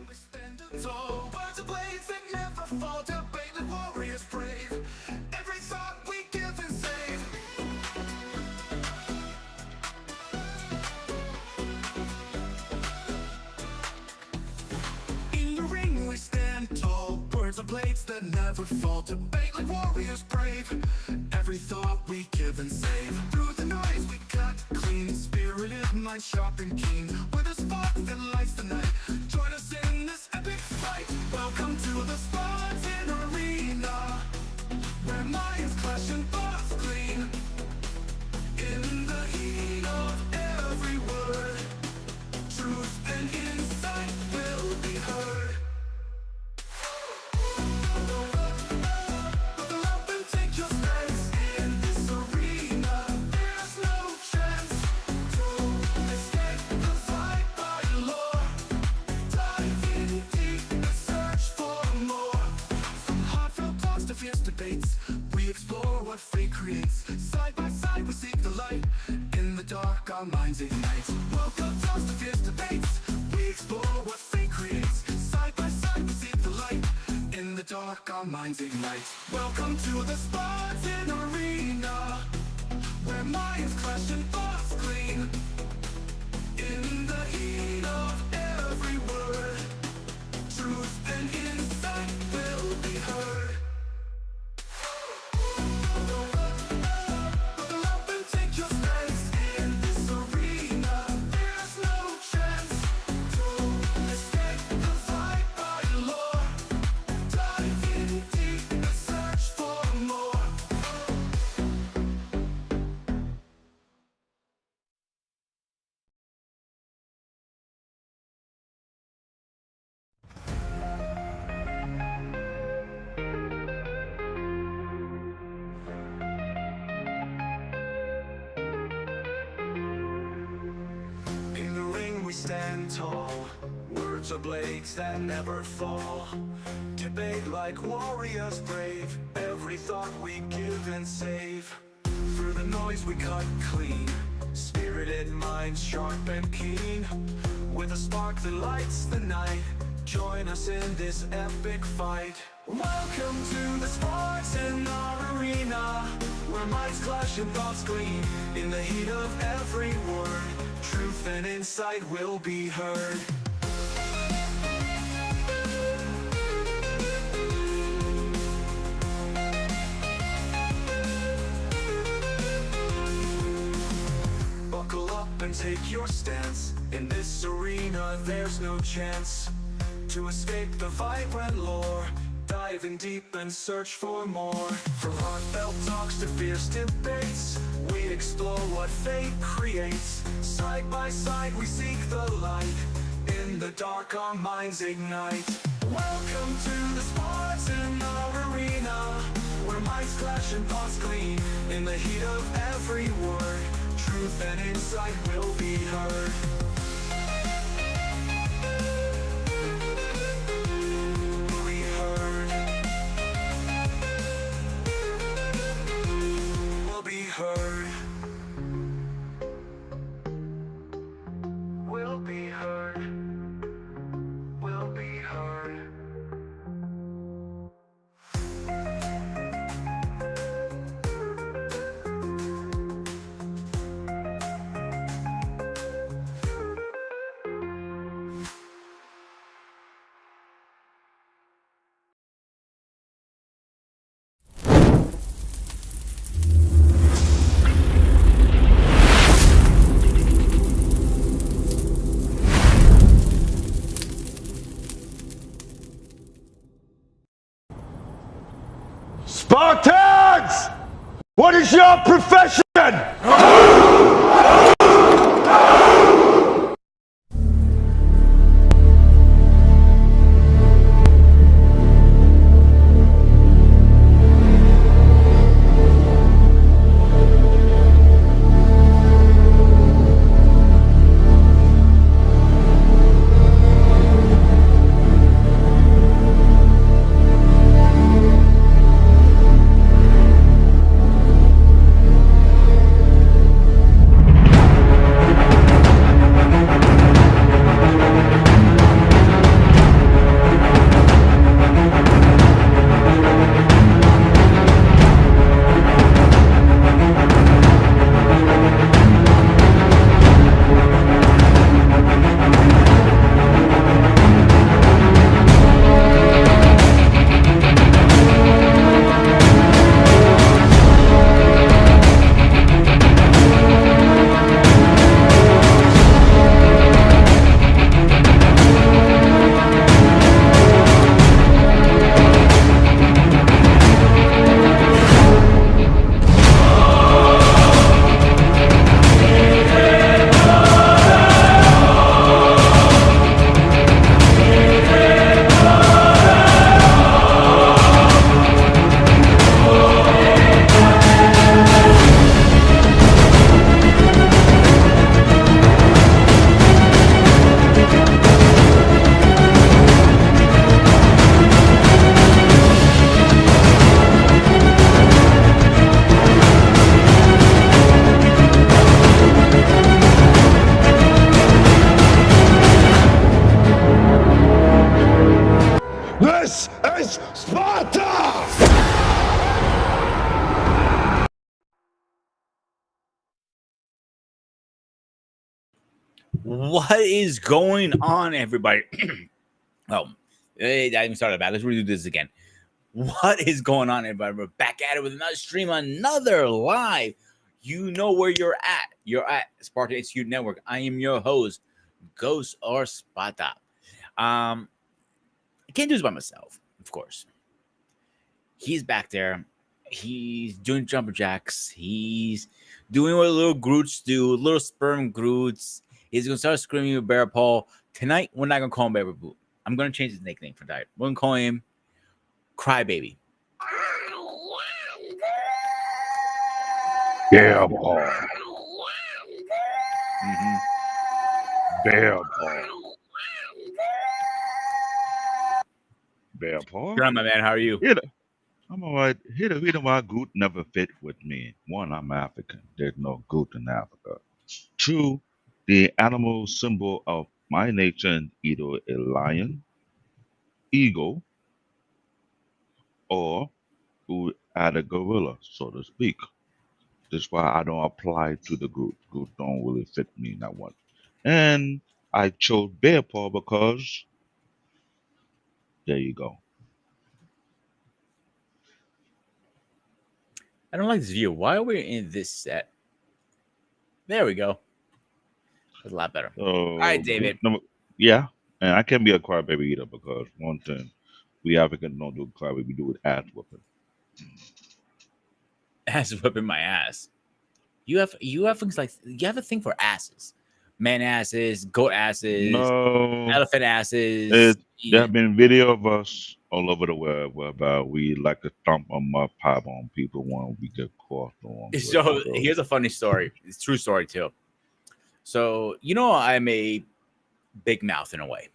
We stand tall, words of blades that never fall, debated warriors brave. Every thought we give and save. In the ring we stand tall, words of blades that never fall, debate like warriors brave. Every thought we give and save. Through the noise we cut clean, spirited mind sharp and keen, with a spark that lights the night. Join us in this epic fight. Welcome to the Spartan Arena, where minds clash and thoughts clean. In the heat of every word, truth and insight will be heard. Buckle up and take your stance. In this arena, there's no chance to escape the fight by law. Dive in deep and search for more. From heartfelt talks to fierce debates, we explore what fate creates. Side by side we seek the light. In the dark our minds ignite. Welcome talks to fierce debates, we explore what fate creates. Side by side we seek the light. In the dark our minds ignite. Welcome to the Spartan Arena, where minds clash and thoughts clean. In the heat of every word, truth and insight will be heard. Buckle up and take your stance. In this arena, there's no chance to escape the fight by law. Dive in deep and search for more. In the ring we stand tall, words are blades that never fall. Debate like warriors brave, every thought we give and save. Through the noise we cut clean, spirited minds sharp and keen, with a spark that lights the night. Join us in this epic fight. Welcome to the Spartan Arena, where minds clash and thoughts gleam. In the heat of every word, truth and insight will be heard. Buckle up and take your stance. In this arena there's no chance to escape the vibrant lore. Dive in deep and search for more. From heartfelt talks to fierce debates, we explore what fate creates. Side by side we seek the light. In the dark our minds ignite. Welcome to the Spartan Arena, where minds clash and thoughts gleam. In the heat of every word, truth and insight will be heard. Will be heard. Will be heard. Spartans! What is your profession? What is going on, everybody? Oh, I even started bad. Let's redo this again. What is going on, everybody? We're back at it with another stream, another live. You know where you're at. You're at Spartan Institute Network. I am your host, Ghost or Spata. I can't do this by myself, of course. He's back there. He's doing jumper jacks. He's doing what little Groots do, little sperm Groots. He's gonna start screaming with Bear Paul. Tonight, we're not gonna call him Bear Boot. I'm gonna change his nickname for tonight. We're gonna call him Crybaby. Yeah, Paul. Mm-hmm. Bear Paul. Bear Paul. Good on, my man. How are you? Here, I'm all right. Here, the reason why goot never fit with me. One, I'm African. There's no goot in Africa. Two, the animal symbol of my nation either a lion, eagle, or who add a gorilla, so to speak. That's why I don't apply to the goot. Goot don't really fit me in that one. And I chose bear paw because there you go. I don't like this view. Why are we in this set? There we go. That's a lot better. All right, So goot David. number, yeah, and I can't be a crybaby either because one thing we Africans don't do crybaby, we do it ass whooping. Ass whipping my ass. You have things like you have a thing for asses, man asses, goat asses, No, elephant asses. it there have been video of us all over the web whereby we like to thump a mud pipe on people when we get caught on with So those. here's a funny story. It's a true story too. So I'm a big mouth in a way.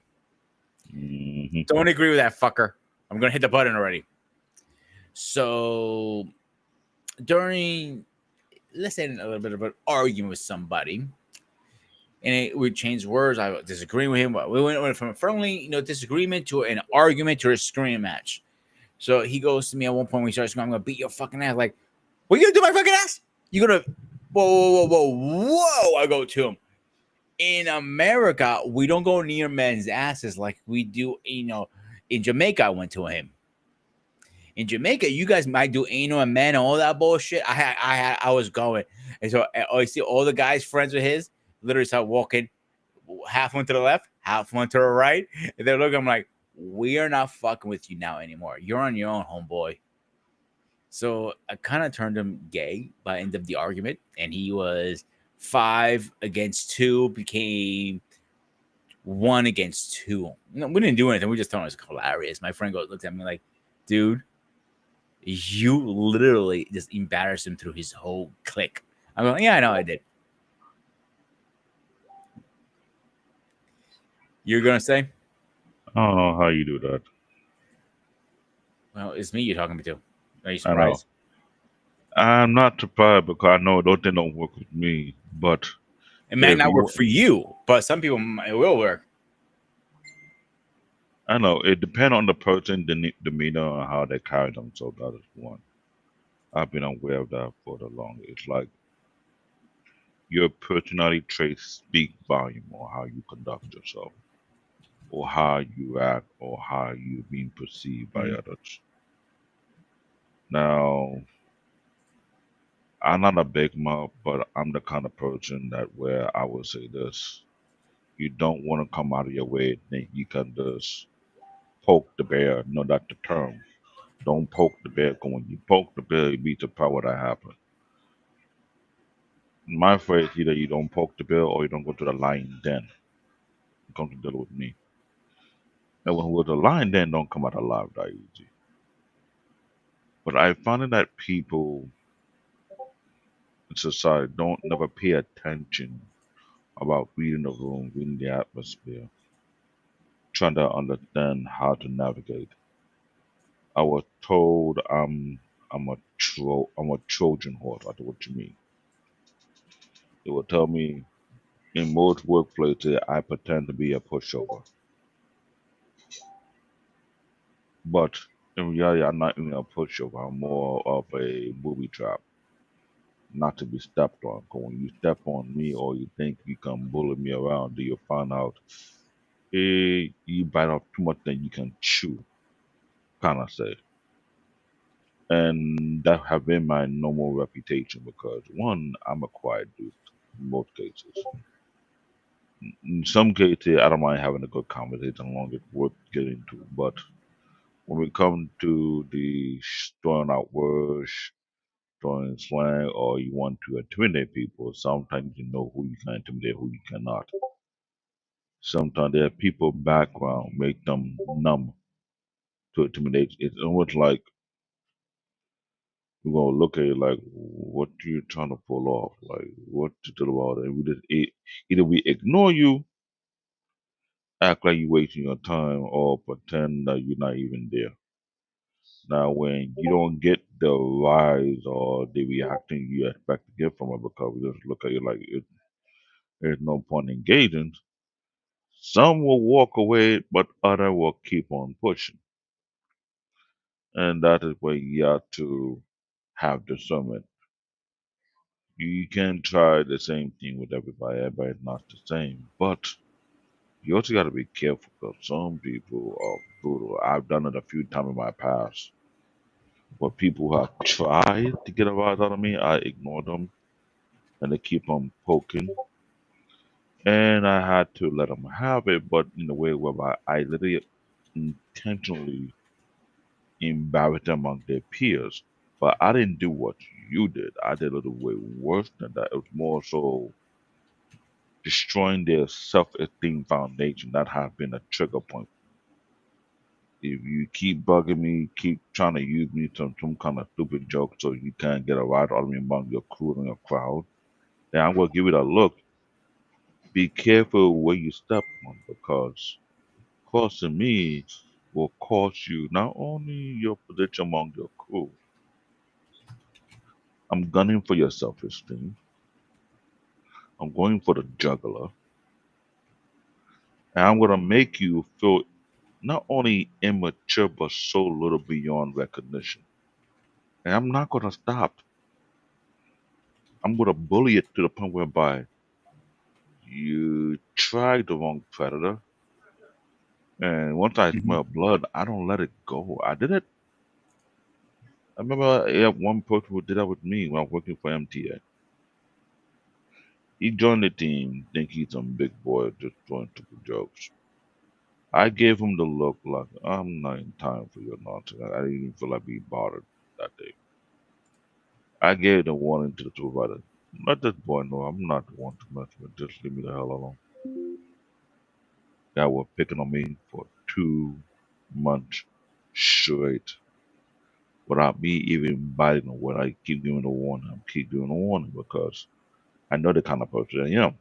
Hmm. Don't agree with that fucker. I'm gonna hit the button already. So during, let's say, a little bit of an argument with somebody, and we changed words. I was disagreeing with him. We went from a friendly, disagreement to an argument to a screaming match. So he goes to me at one point when he starts screaming, "I'm gonna beat your fucking ass!" Like, what you gonna do, my fucking ass? You gonna whoa, whoa, whoa, whoa, whoa! I go to him. In America, we don't go near men's asses like we do. In Jamaica, I went to him. In Jamaica, you guys might do anal and men and all that bullshit. I was going, and so I see all the guys friends with his literally start walking, half one to the left, half one to the right, and they're looking. I'm like, we are not fucking with you now anymore. You're on your own, homeboy. So I kind of turned him gay by the end of the argument, and he was 5 against 2, became 1 against 2. No, we didn't do anything. We just thought it was hilarious. My friend looked at me like, dude, you literally just embarrassed him through his whole clique. I'm going, yeah, I know I did. You're gonna say, I don't know how you do that. well, it's me you're talking to. Are you I know. surprised? I'm not surprised because I know those things don't work with me. But It might if not work you, for you, but some people it will work. I know it depends on the person, the demeanor, and how they carry themselves. That is one. I've been aware of that for the longest. It's like your personality traits speak volume on how you conduct yourself, or how you act, or how you're being perceived by Mhm. others. Now, I'm not a big mouth, but I'm the kind of person that where I will say this: you don't want to come out of your way and think you can just poke the bear. No, that's the term. Don't poke the bear. 'Cause when you poke the bear, you be surprised what that happen. My phrase: either you don't poke the bear or you don't go to the lion den. Come to deal with me. And when with the lion den, don't come out alive that easy. But I found that people in society don't never pay attention about reading the room, reading the atmosphere, trying to understand how to navigate. I was told I'm a Trojan horse. I know what you mean. They would tell me in most workplaces I pretend to be a pushover, but in reality I'm not even a pushover. I'm more of a booby trap. not to be stepped on. 'Cause when you step on me or you think you can bully me around, do you find out, you bite off too much than you can chew, kind of say. And that have been my normal reputation because one, I'm a quiet dude in most cases. In some cases, I don't mind having a good conversation as long as it's worth getting to. But when we come to the throwing out words, throwing slang, or you want to intimidate people, sometimes you know who you can intimidate, who you cannot. Sometimes there are people background make them numb to intimidate. It's almost like we're gonna look at it like, what you trying to pull off? Like, what to do about it? And we just either we ignore you, act like you're wasting your time, or pretend that you're not even there. Now, when you don't get the rise or the reaction you expect to get from it because we just look at you like there's no point in engaging, some will walk away, but other will keep on pushing. And that is where you have to have discernment. You can't try the same thing with everybody. Everybody's not the same. But you also got to be careful because some people are brutal. I've done it a few times in my past. But people who have tried to get a rise out of me, I ignore them and they keep on poking. And I had to let them have it, but in a way whereby I literally intentionally embarrassed them among their peers. But I didn't do what you did. I did a little way worse than that. It was more so destroying their self-esteem foundation. That has been a trigger point. If you keep bugging me, keep trying to use me to some kind of stupid joke so you can't get a ride out of me among your crew and your crowd, then I'm gonna give it a look. Be careful where you step on because crossing me will cost you not only your position among your crew. I'm gunning for your self-esteem. I'm going for the juggler, and I'm gonna make you feel not only immature but so little beyond recognition. And I'm not gonna stop. I'm gonna bully it to the point whereby you try the wrong predator, and once I Mhm. smell blood, I don't let it go. I did it. I remember I had one person who did that with me when I was working for MTA. He joined the team, think he's some big boy just throwing stupid jokes. I gave him the look like I'm not in time for your nonsense. I didn't even feel like being bothered that day. I gave the warning to the supervisor. Let this boy know I'm not the one to mess with. Just leave me the hell alone. Guy was picking on me for 2 months straight without me even biting him. When I keep giving the warning, I keep giving the warning because I know the kind of person I am.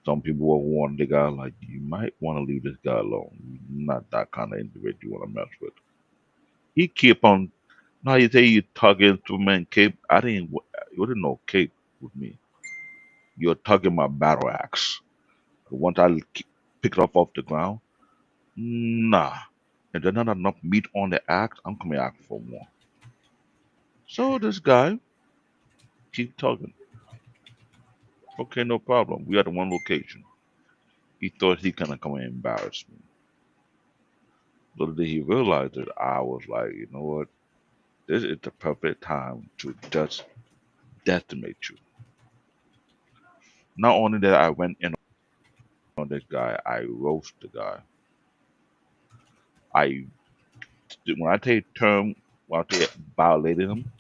Some people will warn the guy like you might want to leave this guy alone. You're not that kind of individual you want to mess with. He keep on. Now you say you tugging through man cape. I didn't. You didn't know cape with me. You're tugging my battle axe. Once I pick it up off the ground, nah. And there's not enough meat on the axe. I'm coming out for more. So this guy keep tugging. Okay, no problem. We at one location. He thought he gonna come and embarrass me. Little did he realize that I was like, you know what? This is the perfect time to just decimate you. Not only that, I went in on this guy, I roast the guy. I when I take term, when I say violated him,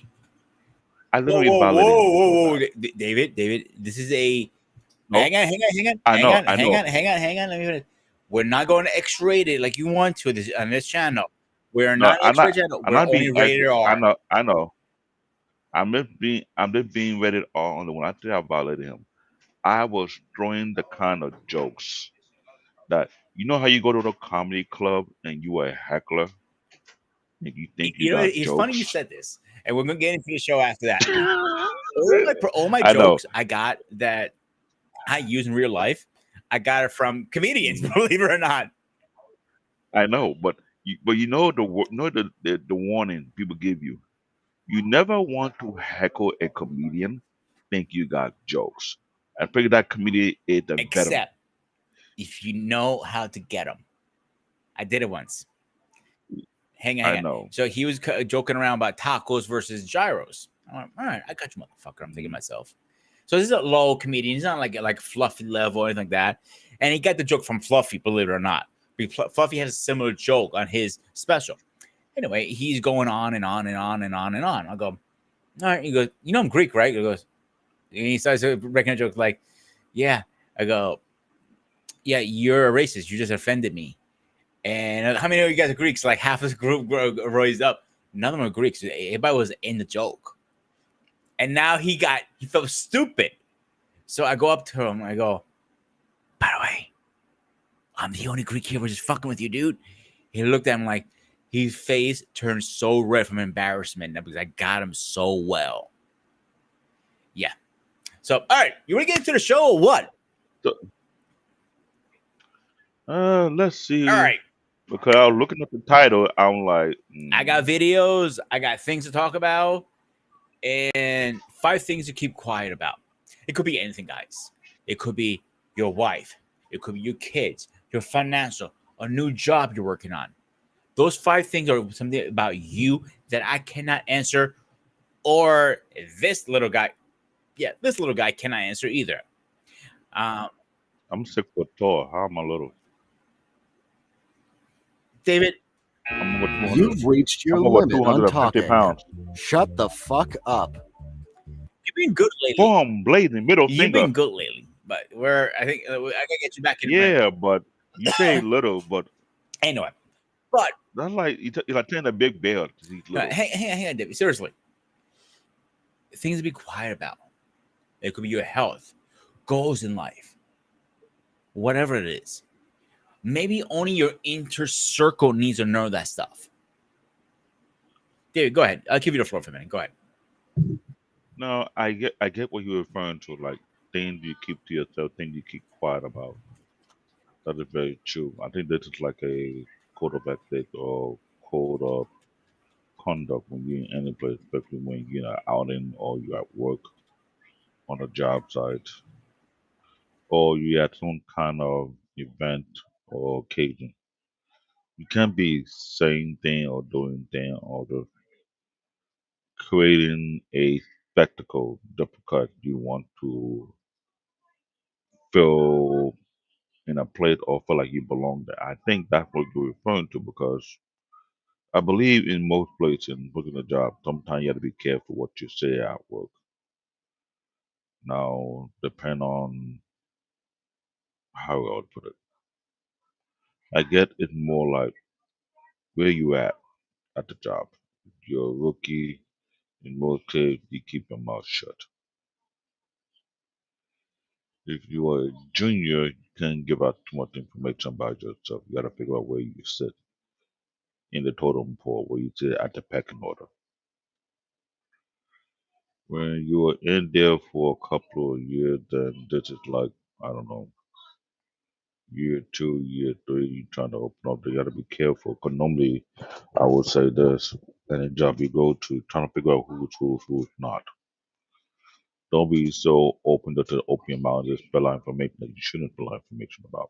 I Whoa, literally whoa, violated whoa, him whoa, so whoa, bad. David, David. This is a No, I know, I know. hang on. Let me finish. We're not going to X-rated like you want to this on this channel. We're No, not X-rated channel. I'm We're not being. only rated I R. know, I know. I'm just being rated R on the when I say I violated him. I was throwing the kind of jokes that you know how you go to the comedy club and you are a heckler and you think you You know, got it's funny you jokes. said this, and we're gonna get into the show after that. All my I know, jokes I got that I use in real life. I got it from comedians, mhm, believe it or not. I know, but you know the know the warning people give you. You never want to heckle a comedian, think you got jokes. I figure that comedian is a veteran. Except if you know how to get them. I did it once. Hang on, I hang on. know. So he was joking around about tacos versus gyros. I'm like, all right, I got you, motherfucker. I'm thinking to Mhm. myself. So this is a low comedian. He's not like Fluffy level or anything like that. And he got the joke from Fluffy, believe it or not. Fluffy has a similar joke on his special. Anyway, he's going on and on and on and on and on. I go, all right. He goes, you know I'm Greek, right? He goes, and he starts breaking a joke like, yeah. I go, yeah, you're a racist. You just offended me. And how many of you guys are Greeks? Like half this group raised up. None of them are Greeks. Everybody was in the joke. And now he felt stupid. So I go up to him. I go, by the way, I'm the only Greek here. We're just fucking with you, dude. He looked at him like his face turned so red from embarrassment because I got him so well. Yeah. So, all right, you want to get into the show or what? So, let's see. All right. Because I was looking at the title, I'm like, I got videos. I got things to talk about. And 5 things to keep quiet about. It could be anything, guys. It could be your wife. It could be your kids, your financial, a new job you're working on. Those 5 things are something about you that I cannot answer, or this little guy. Yeah, this little guy cannot answer either. Um, I'm 6 foot tall. How am I little? David, I'm over 200. You've reached your I'm over limit on 250 talking. pounds. Shut the fuck up. you've been good lately. Boom, blazing, middle You've finger. been good lately, but I think I gotta get you back in the ring. Yeah, but you say little, but Anyway, but that's like you're like telling a big bear to eat little. hang on, David. Seriously, things to be quiet about. It could be your health, goals in life, whatever it is. Maybe only your inner circle needs to know that stuff. David, go ahead. I'll give you the floor for a minute. Go ahead. No, I get what you're referring to, like things you keep to yourself, things you keep quiet about. That is very true. I think this is like a code of ethics or code of conduct when you're in any place, especially when you're out in or you're at work on a job site or you're at some kind of event or occasion. You can't be saying thing or doing thing or the creating a spectacle just because you want to feel in a place or feel like you belong there. I think that's what you're referring to because I believe in most places in working a job, sometimes you have to be careful what you say at work. Now, depend on how I would put it. I get it more like where you at the job. If you're a rookie, in most cases, you keep your mouth shut. If you are a junior, you can't give out too much information about yourself. You got to figure out where you sit in the totem pole, where you sit at the pecking order. When you're in there for a couple of years, then this is like, I don't know, year 2, year 3, you trying to open up. You got to be careful. Because normally, I would say this any job you go to, trying to figure out who's not. Don't be so open to open your mouth and just spill out information that you shouldn't spill out information about.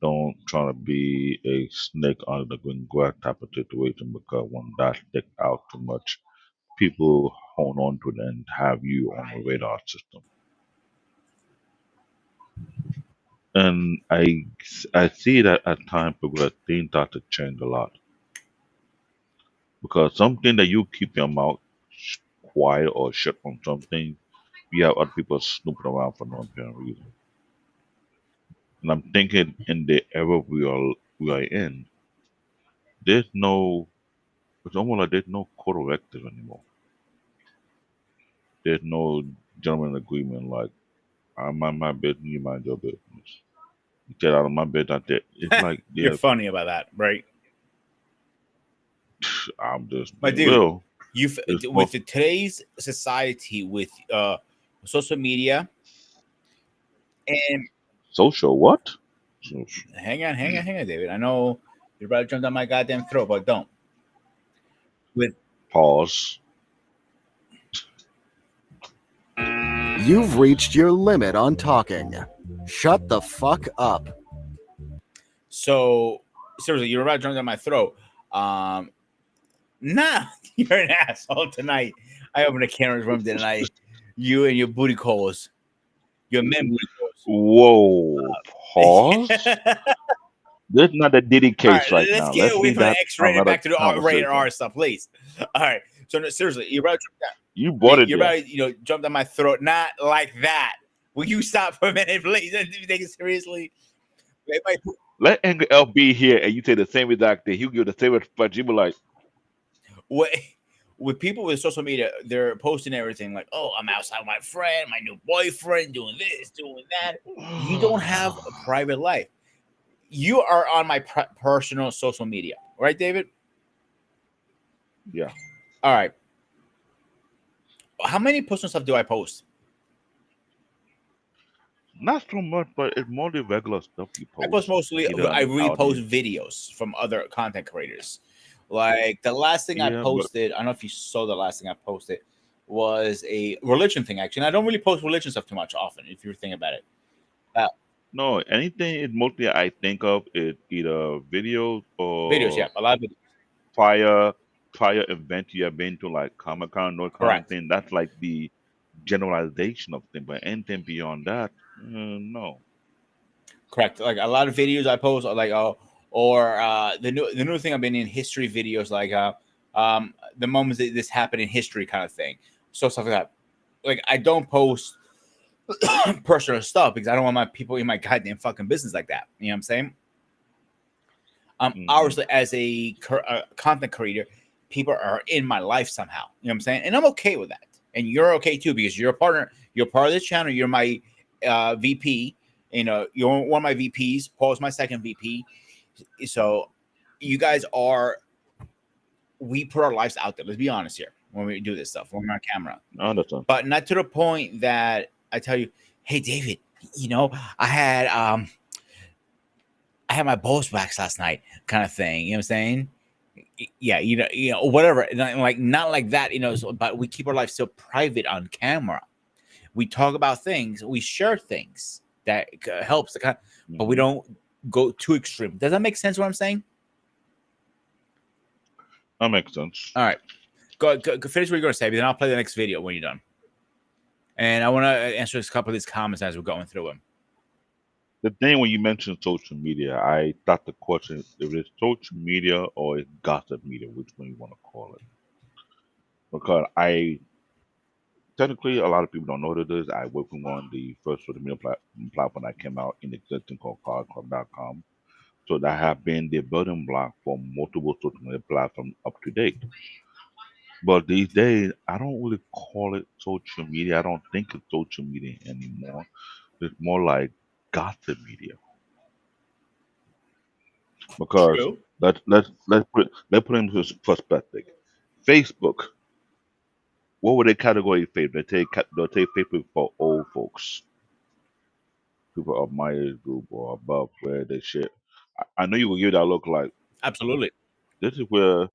Don't try to be a snake under the green grass type of situation because when that stick out too much, people hold on to it and have you on the radar system. And I see that at times people that things start to change a lot because something that you keep your mouth quiet or shut on something, you have other people snooping around for no apparent reason. And I'm thinking in the era we are in, there's no it's almost like there's no code of ethics anymore. There's no gentleman agreement like I mind my business, you mind your business. You get out of my business. It's like You're yeah, funny about that, right? I'm just My being dude, real. you It's with more today's society with social media and social. What? So, hang on, David. I know you're about to jump down my goddamn throat, but don't. with Pause. You've reached your limit on talking. Shut the fuck up. so seriously, you're about to jump down my throat. Um, nah, you're an asshole tonight. I opened a camera's room tonight. You and your booty calls, your men booty calls. Whoa. Pause. This is not a Diddy All right, case right let's now. get Let's away leave from the that X-rated another back to the rated conversation. R stuff, please. All right, so no, seriously, you're about to jump down. You brought it You're there. about to, jump down my throat. Not like that. Will you stop for a minute, please? Do you take it seriously? It might- Let Anger L be here and you say the same exact thing. He'll give the same response. You be like, what with people with social media, they're posting everything like, "Oh, I'm outside with my friend, my new boyfriend, doing this, doing that." You don't have a private life. You are on my personal social media, right, David? yeah, All right. How many personal stuff do I post? not so much, but it's more the regular stuff you I post post. mostly. Either I out here. repost videos from other content creators. Like the last thing I Yeah, but posted, I don't know if you saw the last thing I posted was a religion thing. Actually, and I don't really post religion stuff too much often. If you think about it, uh, no, anything is mostly I think of is either videos videos, yeah, or a lot of videos. prior prior events you have been to, like Comic Con, no kind of Correct, thing. That's like the generalization of thing. But anything beyond that, no. correct. Like a lot of videos I post are like, oh, or the new thing I've been in history videos, like the moments that this happened in history kind of thing. So stuff like that. Like I don't post personal stuff because I don't want my people in my goddamn fucking business like that. You know what I'm saying? Hmm. Obviously, as a content creator, people are in my life somehow. You know what I'm saying? And I'm okay with that. And you're okay too because you're a partner. You're part of this channel. You're my VP. You're one of my VPs. Paul's my second VP. So you guys are. We put our lives out there. Let's be honest here when we do this stuff when we're on camera, I understand. but not to the point that I tell you, "Hey, David, you know, I had um, I had my balls waxed last night," kind of thing. You know what I'm saying? Yeah, whatever. Not like that. But we keep our life so private on camera. We talk about things. We share things that helps the kind, but we Hmm. don't go too extreme. Does that make sense? What I'm saying? That makes sense. All right, go finish what you're gonna say, but then I'll play the next video when you're done. And I want to answer a couple of these comments as we're going through them. The thing when you mentioned social media, I thought the question if it's social media or it's gossip media, which one you want to call it. Because I technically a lot of people don't know what it is. I work with one of the first social media platform that came out in existence called cardclub.com. So that have been the building block for multiple social media platforms up to date. But these days, I don't really call it social media. I don't think it's social media anymore. It's more like gossip media because True. let's put it into perspective. Facebook, what would they category Facebook? They take Facebook for old folks, people of my age group or above where they shit. I know you will give that look like Absolutely. this is where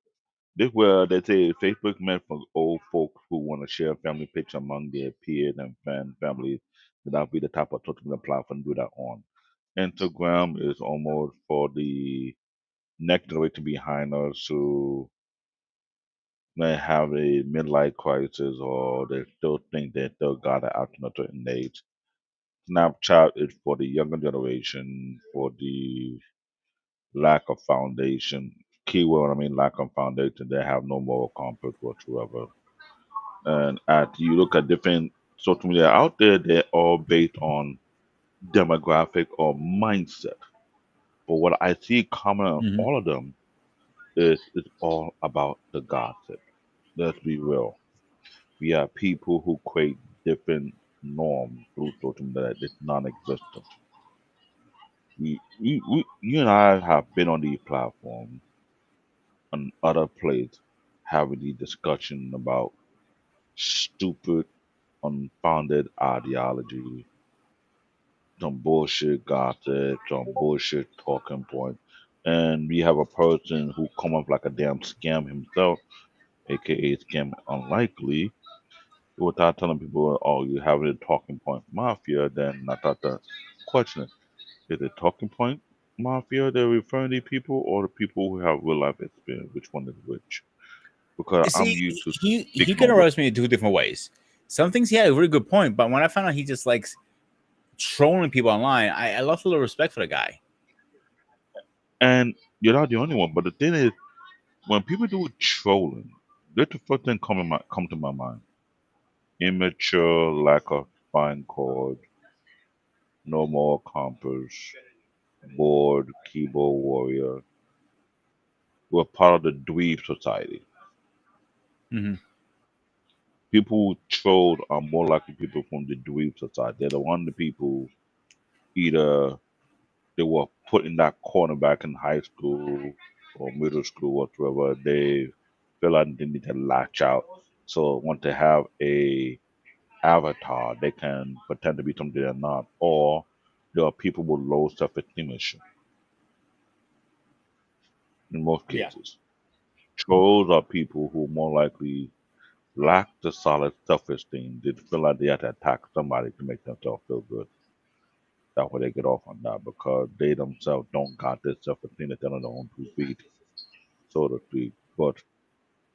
this where they say Facebook meant for old folks who want to share family picture among their peers and families. That'll be the type of social media platform to do that on. Instagram is almost for the next generation behind us who may have a midlife crisis or they still think they still got it after a certain age. Snapchat is for the younger generation, for the lack of foundation. Keyword, I mean, lack of foundation. They have no moral compass whatsoever. And as you look at different social media out there, they're all based on demographic or mindset. But what I see common on Hmm. all of them is it's all about the gossip. Let's be real. We have people who create different norms through social media that is non-existent. You and I have been on these platforms and other places having the discussion about stupid, unfounded ideology, some bullshit gossip, some bullshit talking point, and we have a person who come up like a damn scam himself aka scam unlikely, without telling people, oh, you have a talking point mafia, then I thought the question is it talking point mafia they're referring to people or the people who have real life experience? Which one is which? Because You I'm see, used to he speaking can on what roast me in two different ways. Some things he had a really good point, but when I found out he just likes trolling people online, I lost a little respect for the guy. and you're not the only one. But the thing is, when people do trolling, that's the first thing come to my mind. Immature, lack of spine cord, no more compass, bored, keyboard warrior. We're part of the dweeb society. Hmm. People who troll are more likely people from the dweeb society. They're the one the people either they were put in that corner back in high school or middle school, whatever. They feel like they need to latch out. So want to have a avatar, they can pretend to be something they're not. Or there are people with low self-esteem issue in most Yeah, cases. Trolls are people who more likely lack the solid self-esteem. They feel like they have to attack somebody to make themselves feel good. That's why they get off on that because they themselves don't got this self-esteem that they're on their own 2 feet, so to speak. But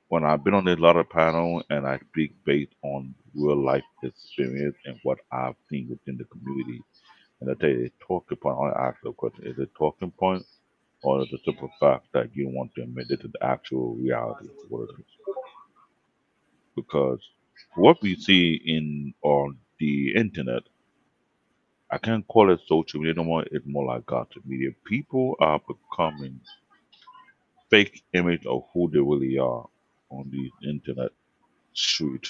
when I've been on this lot of panel and I speak based on real life experience and what I've seen within the community, and I tell you, a talking point, I want to ask the question, is it a talking point or is it a simple fact that you don't want to admit it to the actual reality of what it is? Because what we see in on the internet, I can't call it social media no more, it's more like gossip media. People are becoming fake image of who they really are on the internet street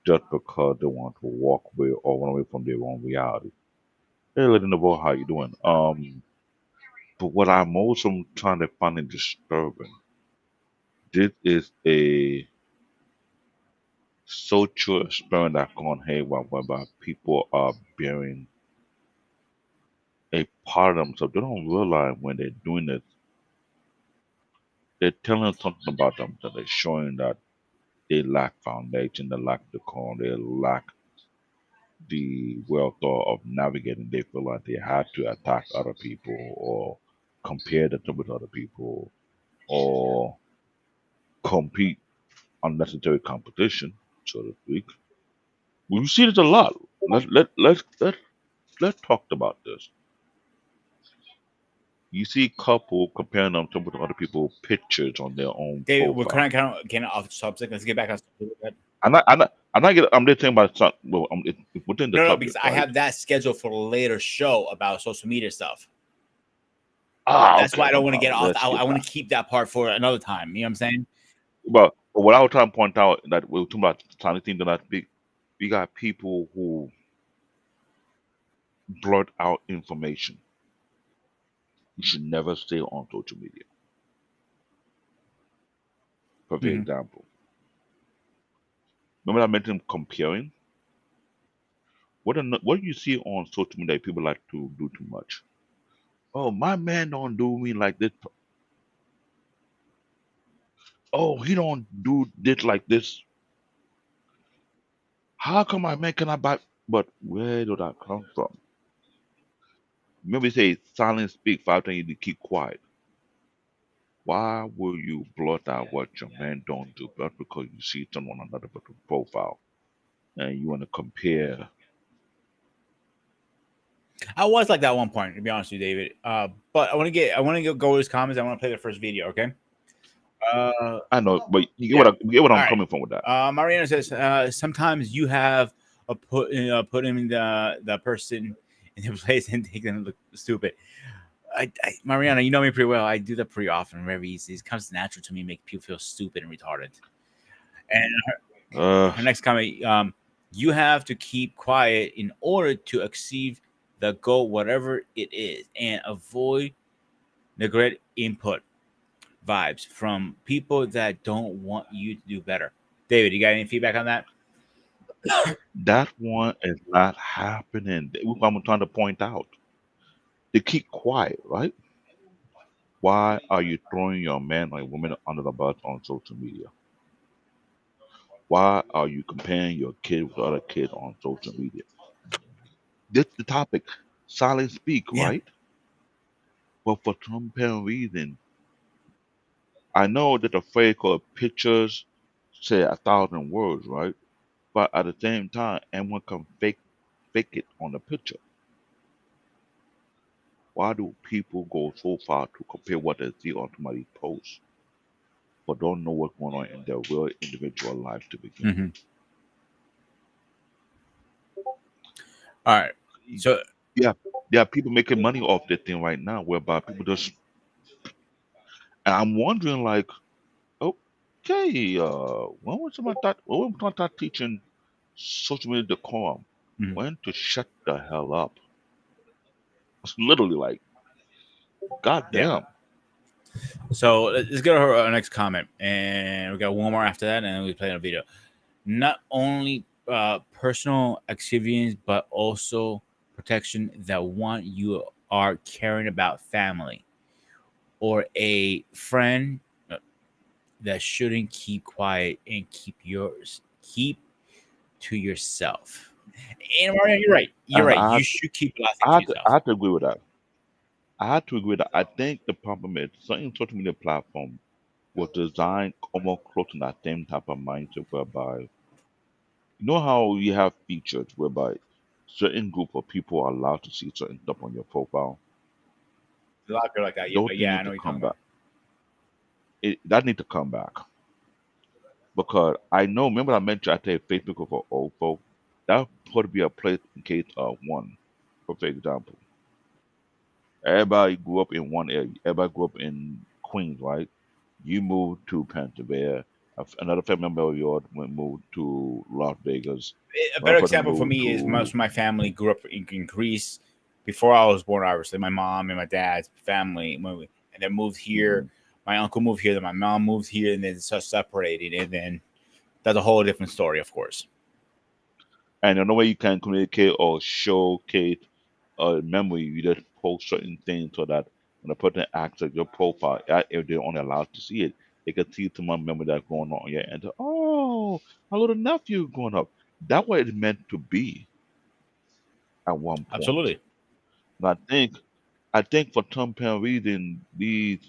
just because they want to walk away or run away from their own reality. Hey, letting the boy, how you doing? But what I'm also trying to find it disturbing, this is a social experiment that's gone haywire whereby people are bearing a part of themselves. They don't realize when they're doing this, they're telling us something about themselves. They're showing that they lack foundation, they lack the core, they lack the well thought of navigating. They feel like they had to attack other people or compare them with other people or compete unnecessary competition, so to speak. We see this a lot. Let's talk about this. You see couple comparing them to with other people pictures on their own David, we're profile. kind of getting off the subject. Let's get back on subject. I'm just saying about some. Well, it's within the No, because subject, I right? have that scheduled for a later show about social media stuff. Ah, That's why okay, I no don't want to get problem. off. Let's I skip want that. to keep that part for another time. You know what I'm saying? But what I was trying to point out that we were talking about tiny things that I speak. We got people who blurt out information. You should never say on social media. Perfect Hmm. example. Remember I mentioned comparing. What do you see on social media? People like to do too much. Oh, my man don't do me like this. Oh, he don't do this like this. How come my man cannot buy? But where did that come from? Remember, we say silence speak 5 times. You need to keep quiet. Why will you blurt out what your man don't do? Just because you see someone on another person's profile and you want to compare. I was like that at one point, to be honest with you, David. But I want to go to his comments. I want to play the first video. Okay. I know, but Yeah. you get what All I'm right. coming from with that. Mariana says sometimes you have a put him in the person in the place and take them look stupid. Mariana, you know me pretty well. I do that pretty often, very easy. It comes natural to me, make people feel stupid and retarded. And Uh, her next comment, you have to keep quiet in order to achieve the goal, whatever it is, and avoid neglect input vibes from people that don't want you to do better. David, you got any feedback on that? that one is not happening. What I'm trying to point out. They keep quiet, right? Why are you throwing your man or woman under the bus on social media? Why are you comparing your kid with other kids on social media? This the topic. Silent speak, Yeah. right? But for some apparent reason, I know that the phrase called pictures say 1,000 words, right? But at the same time, anyone can fake it on the picture. Why do people go so far to compare what they see on somebody's post, but don't know what's going on in their real individual life to begin Hmm. with? All right. So Yeah, there are people making money off this thing right now, whereby people just. And I'm wondering, like, okay, when was somebody thought? When was somebody start teaching social media decorum? mhm. When to shut the hell up? It's literally like, Yeah. goddamn. So let's go to our next comment, and we got one more after that, and then we play a video. Not only personal activities, but also protection that one you are caring about family or a friend that shouldn't keep quiet and keep to yourself. And Mario, you're right. You're And right. You should keep a lot of things I to have to, I yourself. have to agree with that. I have to agree with that. I think the problem is certain social media platform was designed almost close to that same type of mindset whereby you know how you have features whereby certain group of people are allowed to see certain stuff on your profile. A lot of people like that. Yeah, Those things yeah, I need know to what you're come talking back. about. That need to come back because I know. Remember, I mentioned I tell you Facebook for old folk. That would be a place in case of one. For example, everybody grew up in one area. Everybody grew up in Queens, right? You moved to Pennsylvania. Another family member of yours moved to Las Vegas. A Another better person example for moved me is most to. of my family grew up in Greece before I was born. Obviously, my mom and my dad's family, and then moved here. Mhm. My uncle moved here, then my mom moved here, and then separated, and then that's a whole different story, of course. And the only way you can communicate or showcase a memory, you just post certain things so that when a person access your profile, if they're only allowed to see it, they can see some memory that's going on. Yeah, and oh, my little nephew growing up. That's what it's meant to be at one point. Absolutely. And I think for some apparent reason, these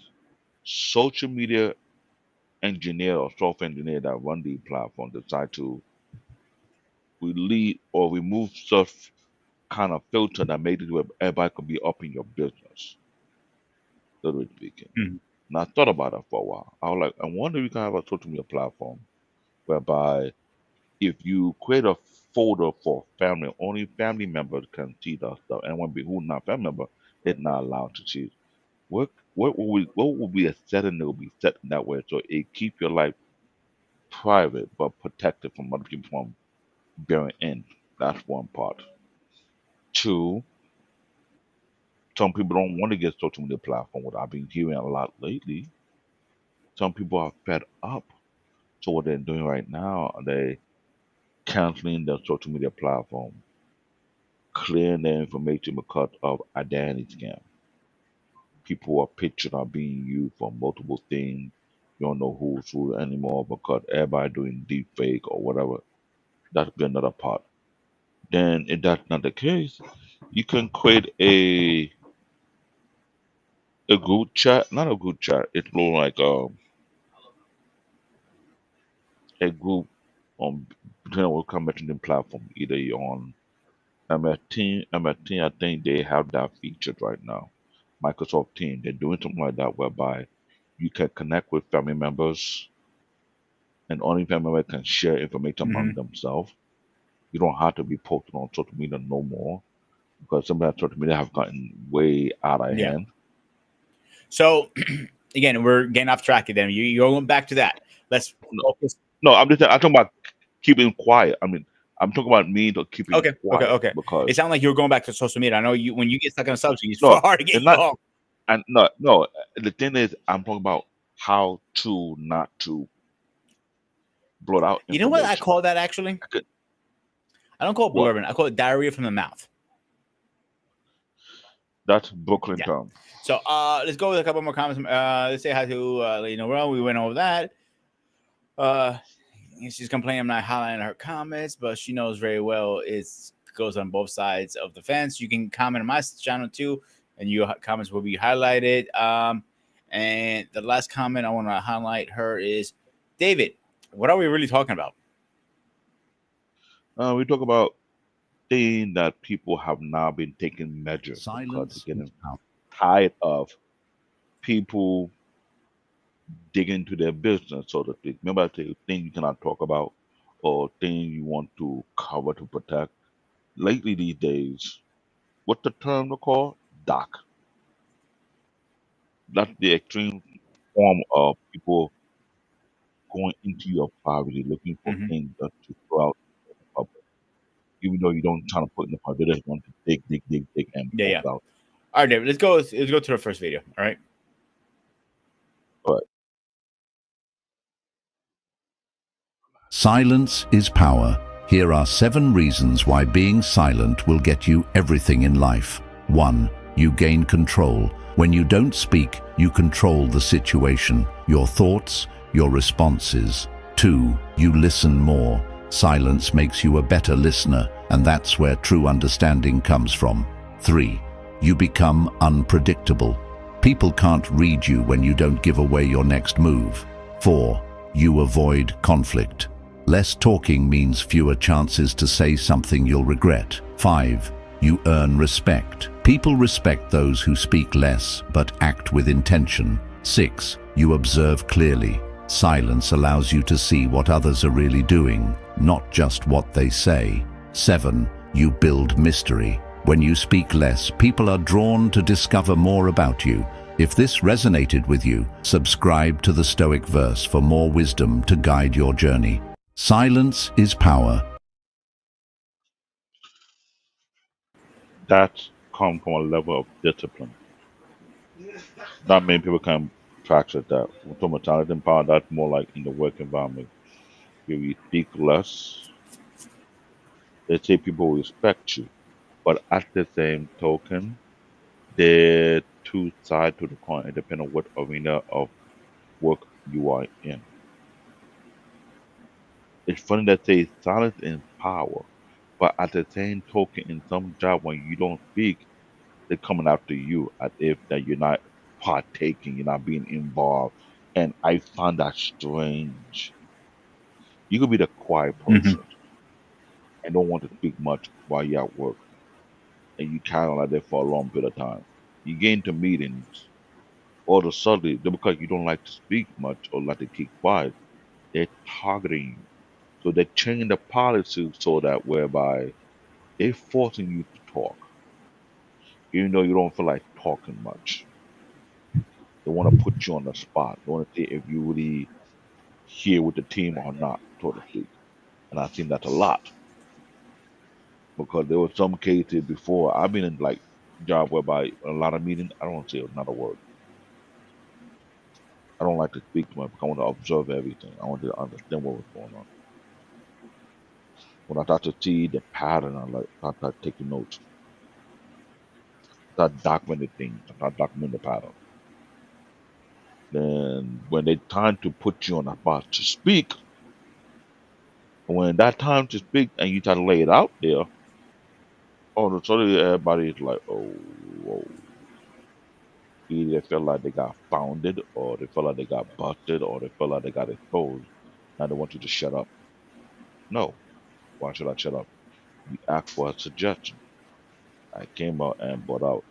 social media engineer or software engineer that run the platform decide to delete or remove stuff kind of filter that made it where everybody could be up in your business, literally speaking. Mhm. And I thought about that for a while. I was like, I wonder if you can have a social media platform whereby if you create a folder for family, only family members can see that stuff. And when who's not family member is not allowed to see it. What will be a setting that will be set in that way so it keep your life private but protected from other people from bearing in. That's one part. Two, some people don't want to get social media platform. What I've been hearing a lot lately, some people are fed up. So what they're doing right now, they canceling their social media platform, clearing their information because of identity scam. People are pictures are being used for multiple things. You don't know who's who anymore because everybody doing deep fake or whatever. That's be another part. Then if that's not the case, you can create a group chat, not a group chat. It's more like a group on between what come messaging platform, either you're on MS Team, I think they have that featured right now. Microsoft Team, they're doing something like that whereby you can connect with family members and only family members can share information among Mhm. themselves. You don't have to be posted on social media no more because some of that social media have gotten way out of Yeah. hand. So again, we're getting off track again. You're going back to that. Let's No, focus. no, I'm talking about keeping quiet. I mean, I'm talking about me to keeping Okay, okay, quiet okay. It because sounds like you're going back to social media. I know you when you get stuck on a subject, it's no, hard to get it's you not. off. And no. The thing is, I'm talking about how to not to blurt out You know what I information. call that actually? I could, I don't call it what? blurbing. I call it diarrhea from the mouth. That's Brooklyn Yeah. term. So let's go with a couple more comments. Let's say hi to Lady Noel. We went over that. Uh she's complaining I'm not highlighting her comments, but she knows very well it goes on both sides of the fence. You can comment on my channel too, and your comments will be highlighted. And the last comment I want to highlight her is David. What are we really talking about? We talk about things that people have now been taking measure because they're Silence is getting power. tired of people digging into their business, so to speak. Remember, the thing you cannot talk about or thing you want to cover to protect. Lately, these days, what's the term to call? Doc. That's the extreme form of people going into your privacy, looking for Hmm. things that to throw out in the public. Even though you don't try to put in the public, they just want to dig, dig, dig, dig, and Yeah, pull yeah. it out. All right, David. Let's go to the first video. All right. But Silence is power. Here are 7 reasons why being silent will get you everything in life. 1. You gain control. When you don't speak, you control the situation, your thoughts, your responses. 2. You listen more. Silence makes you a better listener, and that's where true understanding comes from. 3. You become unpredictable. People can't read you when you don't give away your next move. 4. You avoid conflict. Less talking means fewer chances to say something you'll regret. 5. You earn respect. People respect those who speak less but act with intention. 6. You observe clearly. Silence allows you to see what others are really doing, not just what they say. 7. You build mystery. When you speak less, people are drawn to discover more about you. If this resonated with you, subscribe to the Stoic Verse for more wisdom to guide your journey. Silence is power. that's come from a level of discipline. Not many people can practice that. From a talent and power, that's more like in the work environment. If you speak less, they say people will respect you. But at the same token, there are two sides to the coin, depending on what arena of work you are in. It's funny that say silence is power, but at the same token, in some job when you don't speak, they're coming after you as if that you're not partaking, you're not being involved. And I find that strange. You could be the quiet Hmm. person and don't want to speak much while you're at work, and you kind of like that for a long period of time. You get into meetings, all of a sudden, because you don't like to speak much or like to keep quiet, they're targeting you. So they're changing the policy so that whereby they're forcing you to talk, even though you don't feel like talking much. They want to put you on the spot. They want to see if you really here with the team or not, so to speak. And I've seen that a lot because there were some cases before I've been in like job whereby a lot of meetings I don't want to say another word. I don't like to speak too much because I want to observe everything. I want to understand what was going on. When I start to see the pattern, I start taking notes, start documenting things, I start documenting the pattern. Then when they time to put you on the spot to speak, when that time to speak and you try to lay it out there, all of a sudden everybody's like, oh, whoa. Either they feel like they got founded, or they feel like they got busted, or they feel like they got exposed. Now they want you to shut up. No. Why should I shut up? You ask for a suggestion. I came out and brought out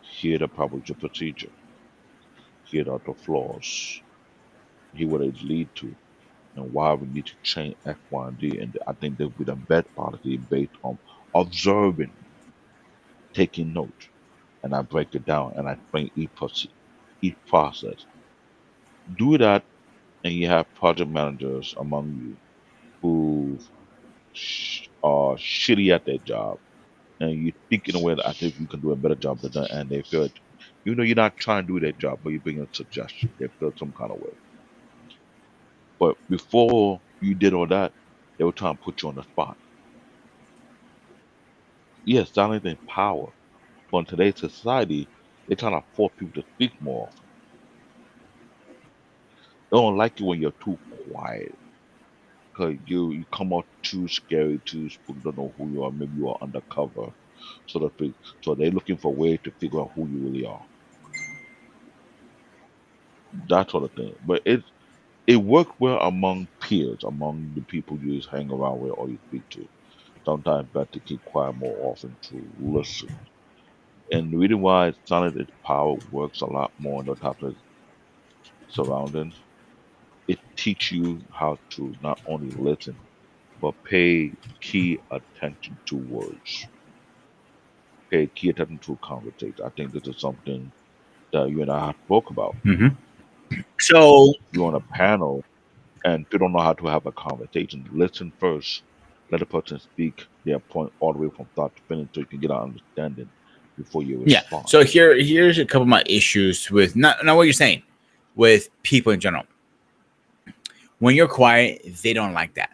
here the probable procedure. Here are the flaws. Here what it lead to, and why we need to change X, Y, and D. And I think there will be the best policy based on observing, taking note, and I break it down and I explain each process. Do that, and you have project managers among you who are shitty at their job, and you speak in a way that I think you can do a better job than them, and they feel it. You know, you're not trying to do their job, but you bring a suggestion. They feel some kind of way. But before you did all that, they were trying to put you on the spot. Yes, silence is power. But in today's society, they're trying to force people to speak more often. They don't like you when you're too quiet. Cause you come out too scary, too spook, don't know who you are. Maybe you are undercover, so to speak. So they're looking for a way to figure out who you really are. That sort of thing. But it worked well among peers, among the people you just hang around with or you speak to. Sometimes better to keep quiet more often to listen. And the reason why silence its power works a lot more in the type of surroundings, it teaches you how to not only listen, but pay key attention to words. Pay key attention to conversation. I think this is something that you and I have spoke about. So You're on a panel and you don't know how to have a conversation. Listen first. Let the person speak their point all the way from start to finish so you can get an understanding before you yeah. respond. So here's a couple of my issues with not what you're saying with people in general. When you're quiet, they don't like that.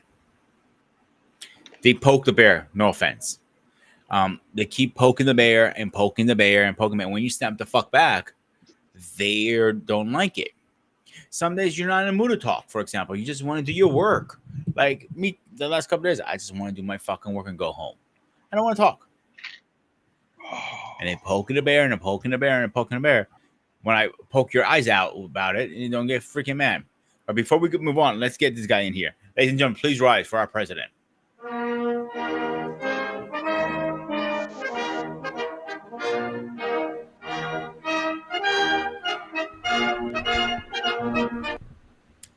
They poke the bear. No offense. They keep poking the bear and poking the bear and poking the bear. When you snap the fuck back, they don't like it. Some days you're not in the mood to talk. For example, you just want to do your work. Like me, the last couple days, I just want to do my fucking work and go home. I don't want to talk. And they poking the bear and they're poking the bear and they're poking the bear. When I poke your eyes out about it, you don't get freaking mad. But before we could move on, let's get this guy in here. Ladies and gentlemen, please rise for our president.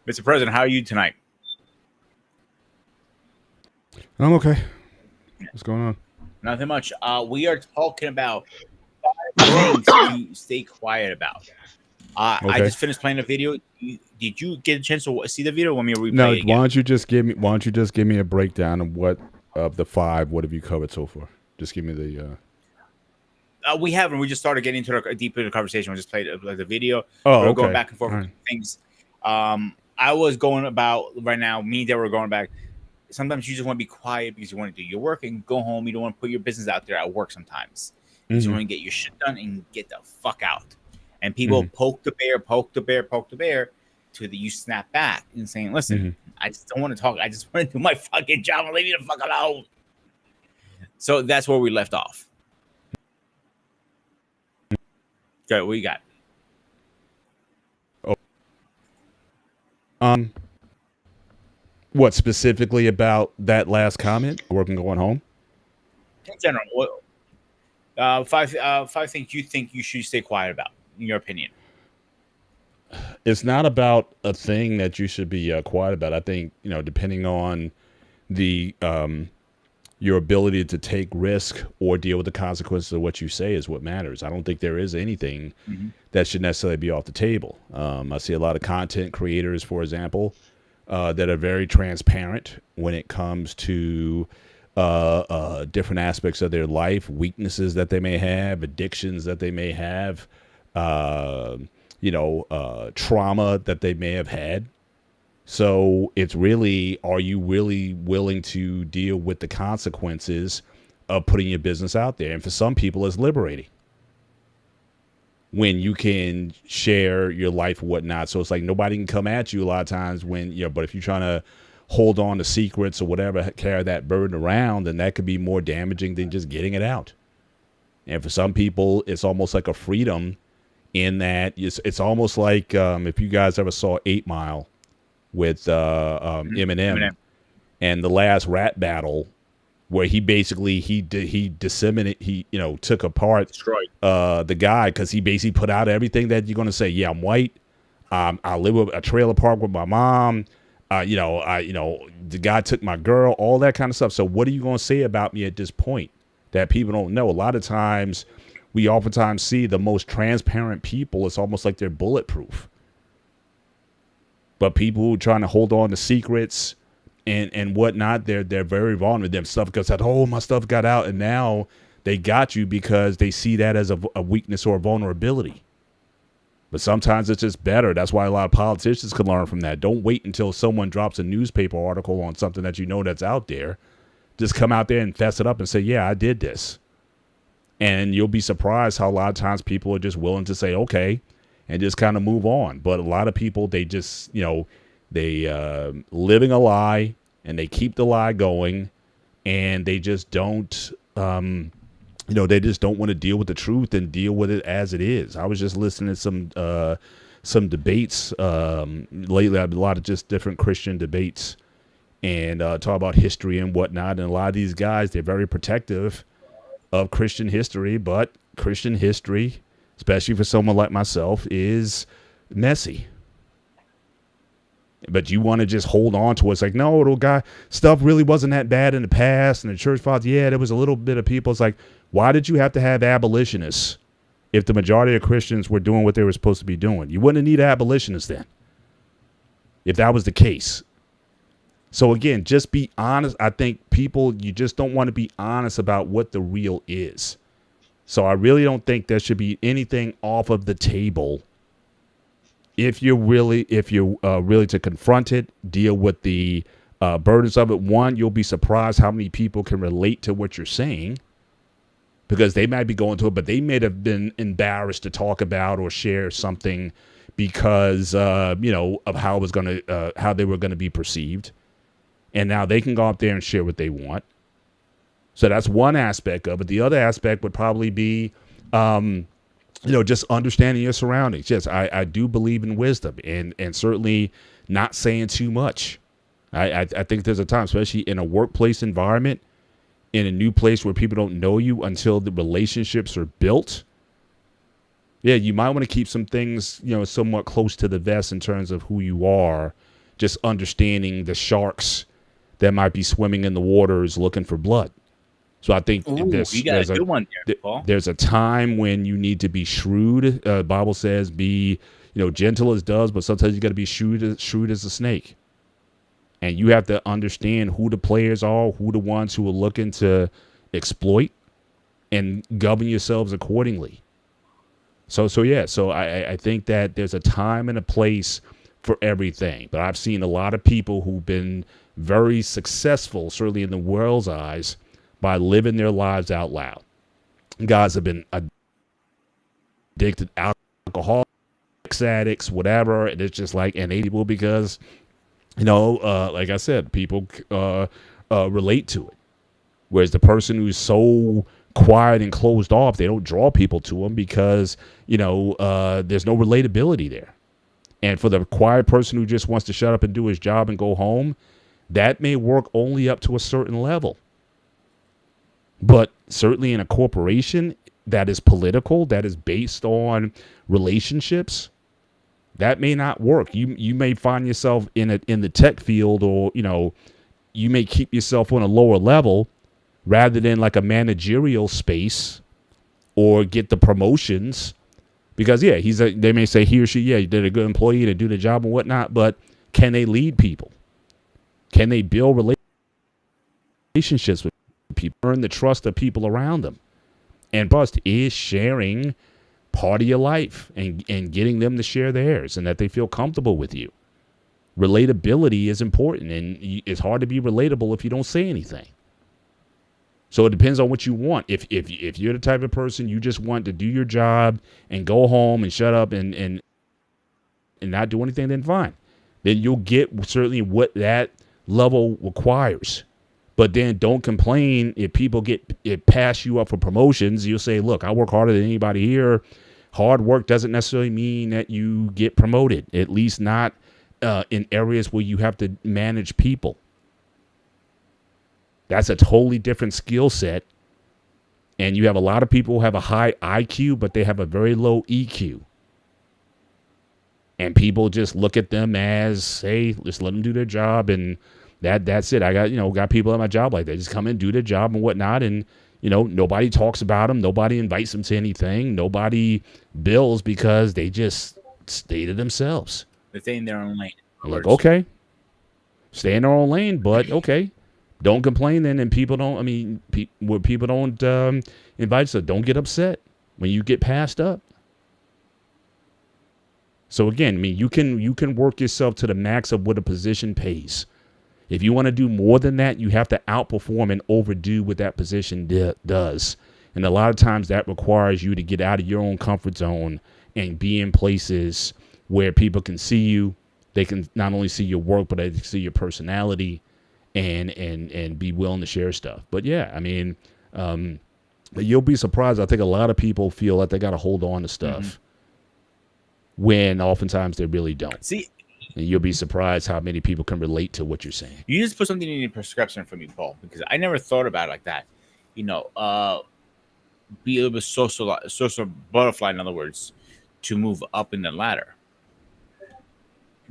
Mr. President, how are you tonight? I'm okay. What's going on? Nothing much. We are talking about things to stay quiet about. I Okay. just finished playing the video. Did you get a chance to see the video? Or want me to replay No, it again? why don't you just give me a breakdown of what of the 5? What have you covered so far? Just give me the. We haven't. We just started getting into deep into the conversation. We just played the video. Oh, we were okay. going back and forth All with right. things. I was going about right now. Me, they were going back. Sometimes you just want to be quiet because you want to do your work and go home. You don't want to put your business out there at work. Sometimes you just want to get your shit done and get the fuck out. And people poke the bear, to the you snap back and saying, "Listen, I just don't want to talk. I just want to do my fucking job and leave me the fuck alone." So that's where we left off. Okay, what you got? What specifically about that last comment? Working going home? In general, five things you think you should stay quiet about, in your opinion. It's not about a thing that you should be quiet about. I think, depending on the your ability to take risk or deal with the consequences of what you say is what matters. I don't think there is anything that should necessarily be off the table. I see a lot of content creators, for example, that are very transparent when it comes to different aspects of their life, weaknesses that they may have, addictions that they may have, trauma that they may have had. So it's really, are you really willing to deal with the consequences of putting your business out there? And for some people, it's liberating when you can share your life and whatnot. So it's like nobody can come at you a lot of times when, but if you're trying to hold on to secrets or whatever, carry that burden around, then that could be more damaging than just getting it out. And for some people, it's almost like a freedom in that it's almost like if you guys ever saw 8 Mile with Eminem and the last rap battle where he basically took apart the guy because he basically put out everything that you're going to say. Yeah, I'm white. I live with a trailer park with my mom. The guy took my girl, all that kind of stuff. So what are you going to say about me at this point that people don't know? A lot of times we oftentimes see the most transparent people. It's almost like they're bulletproof. But people who are trying to hold on to secrets and whatnot, they're very vulnerable. Them stuff goes out. Oh, my stuff got out, and now they got you because they see that as a weakness or a vulnerability. But sometimes it's just better. That's why a lot of politicians can learn from that. Don't wait until someone drops a newspaper article on something that you know that's out there. Just come out there and fess it up and say, "Yeah, I did this." And you'll be surprised how a lot of times people are just willing to say, "Okay," and just kind of move on. But a lot of people, they just, living a lie and they keep the lie going, and they just don't, they just don't want to deal with the truth and deal with it as it is. I was just listening to some debates lately, a lot of just different Christian debates, and talk about history and whatnot. And a lot of these guys, they're very protective of Christian history, but Christian history, especially for someone like myself, is messy. But you want to just hold on to it. It's like, no, little guy, stuff really wasn't that bad in the past. And the church fathers, yeah, there was a little bit of people. It's like, why did you have to have abolitionists if the majority of Christians were doing what they were supposed to be doing? You wouldn't need abolitionists then, if that was the case. So again, just be honest. I think people, you just don't want to be honest about what the real is. So I really don't think there should be anything off of the table. If you're really to confront it, deal with the burdens of it. One, you'll be surprised how many people can relate to what you're saying, because they might be going through it, but they may have been embarrassed to talk about or share something because of how it was going to how they were going to be perceived, and now they can go up there and share what they want. So that's one aspect of it. The other aspect would probably be just understanding your surroundings. Yes, I do believe in wisdom and certainly not saying too much. I think there's a time, especially in a workplace environment, in a new place where people don't know you until the relationships are built. Yeah, you might want to keep some things, somewhat close to the vest in terms of who you are, just understanding the sharks that might be swimming in the waters looking for blood. So I think there's a good one there, Paul. There's a time when you need to be shrewd. Bible says be, gentle as doves, but sometimes you got to be shrewd as a snake. And you have to understand who the players are, who the ones who are looking to exploit, and govern yourselves accordingly. So I think that there's a time and a place for everything. But I've seen a lot of people who've been very successful, certainly in the world's eyes, by living their lives out loud. Guys have been addicted, alcoholics, addicts, whatever. And it's just like, and people, because, like I said, people relate to it. Whereas the person who's so quiet and closed off, they don't draw people to them because, there's no relatability there. And for the quiet person who just wants to shut up and do his job and go home, that may work only up to a certain level. But certainly in a corporation that is political, that is based on relationships, that may not work. You may find yourself in the tech field, or you may keep yourself on a lower level rather than like a managerial space, or get the promotions because they may say he or she, you did a good employee to do the job and whatnot, but can they lead people? Can they build relationships with people, earn the trust of people around them? And bust is sharing part of your life and getting them to share theirs, and that they feel comfortable with you. Relatability is important, and it's hard to be relatable if you don't say anything. So it depends on what you want. If you're the type of person you just want to do your job and go home and shut up and not do anything, then fine. Then you'll get certainly what that level requires. But then don't complain if people pass you up for promotions. You'll say, look, I work harder than anybody here. Hard work doesn't necessarily mean that you get promoted, at least not in areas where you have to manage people. That's a totally different skill set. And you have a lot of people who have a high IQ, but they have a very low EQ. And people just look at them as, hey, just let them do their job, and that's it. I got people at my job like that. Just come in, do their job and whatnot, and nobody talks about them. Nobody invites them to anything. Nobody bills because they just stay to themselves. They stay in their own lane. I'm like, okay, stay in their own lane, but okay, don't complain then. And people don't. When people don't invite, so don't get upset when you get passed up. So again, you can work yourself to the max of what a position pays. If you want to do more than that, you have to outperform and overdo what that position does. And a lot of times that requires you to get out of your own comfort zone and be in places where people can see you. They can not only see your work, but they can see your personality. and be willing to share stuff. But yeah, I mean, you'll be surprised. I think a lot of people feel like they got to hold on to stuff when oftentimes they really don't. See, And you'll be surprised how many people can relate to what you're saying. you just put something in your prescription for me, Paul, because I never thought about it like that. You know, be a little bit social butterfly, in other words, to move up in the ladder.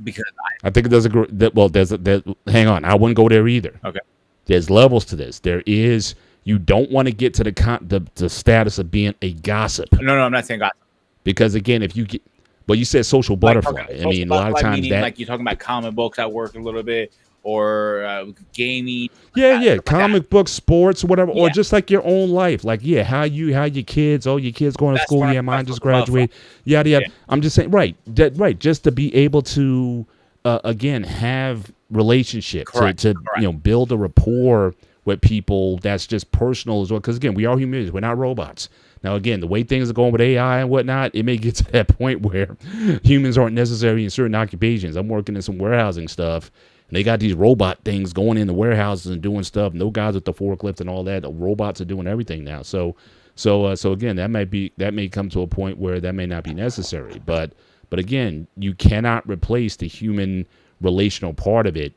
Because I think there's hang on, I wouldn't go there either. okay, There's levels to this. There is, you don't want to get to the status of being a gossip, no, I'm not saying gossip. because again, if you get, but you said social butterfly. I mean, a lot of times meaning, that, like, you're talking about comic books at work a little bit, or gaming. yeah, like comic books, sports, whatever, or Yeah. just like your own life. Like, yeah, how your kids, your kids going to That's school, what yeah, I'm mine just talking about. graduated, yada yada. Yeah. I'm just saying, right, just to be able to again have relationships, Correct, to correct. build a rapport with people that's just personal as well. Because again, we are humans, we're not robots. Now, again, the way things are going with AI and whatnot, it may get to that point where humans aren't necessary in certain occupations. I'm working in some warehousing stuff, and they got these robot things going in the warehouses and doing stuff. No guys with the forklift and all that. The robots are doing everything now. So again, that may come to a point where that may not be necessary. But again, you cannot replace the human relational part of it,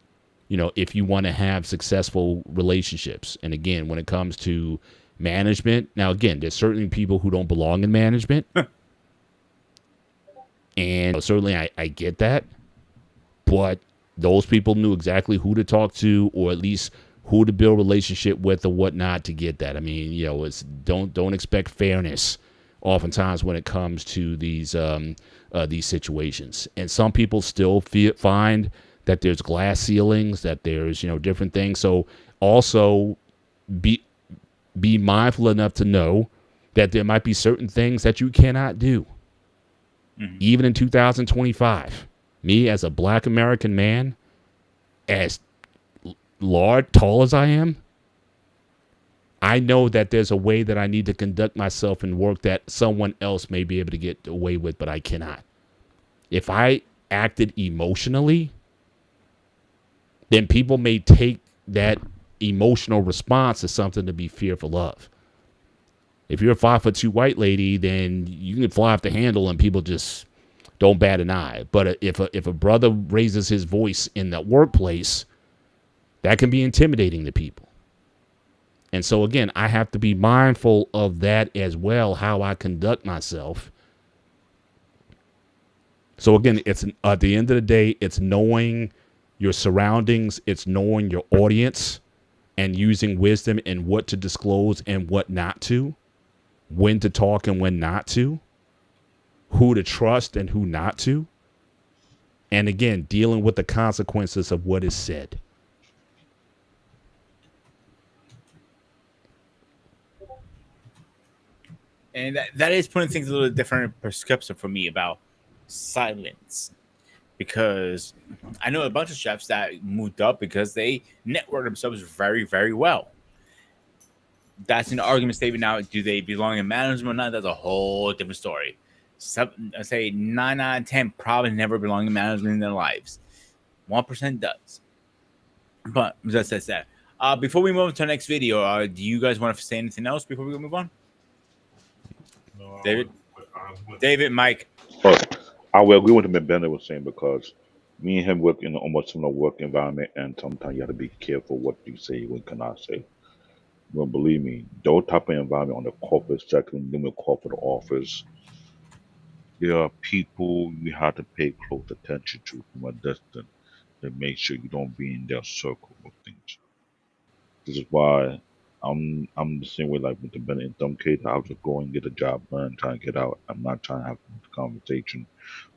if you want to have successful relationships. And again, when it comes to management, now again, there's certainly people who don't belong in management. And certainly I get that. But those people knew exactly who to talk to, or at least who to build a relationship with or whatnot to get that. I mean, it's don't expect fairness oftentimes when it comes to these situations. And some people still find that there's glass ceilings, that there's different things. So also be mindful enough to know that there might be certain things that you cannot do. Even in 2025, me as a black American man, as tall as I am, I know that there's a way that I need to conduct myself and work that someone else may be able to get away with, but I cannot. If I acted emotionally, then people may take that emotional response as something to be fearful of. If you're a 5'2" white lady, then you can fly off the handle and people just don't bat an eye. But if a brother raises his voice in the workplace, that can be intimidating to people. And so again, I have to be mindful of that as well, how I conduct myself. So again, it's at the end of the day, it's knowing your surroundings, it's knowing your audience, and using wisdom in what to disclose and what not to, when to talk and when not to, who to trust and who not to. And again, dealing with the consequences of what is said. And that is putting things a little different in perspective for me about silence. Because I know a bunch of chefs that moved up because they network themselves very, very well. That's an argument statement. Now, do they belong in management or not? That's a whole different story. I say 9 out of 10 probably never belong in management in their lives. 1% does. But that's that. Before we move to the next video, do you guys want to say anything else before we move on? David, Mike. But I will agree with what Bennett was saying, because me and him work in almost similar work environment, and sometimes you have to be careful what you say and what cannot say. Well, believe me, those type of environment on the corporate sector, in the corporate office, there are people you have to pay close attention to from a distance to make sure you don't be in their circle of things. This is why I'm the same way like with the Bennett. In some cases, I'll just go and get a job done, try and get out. I'm not trying to have a conversation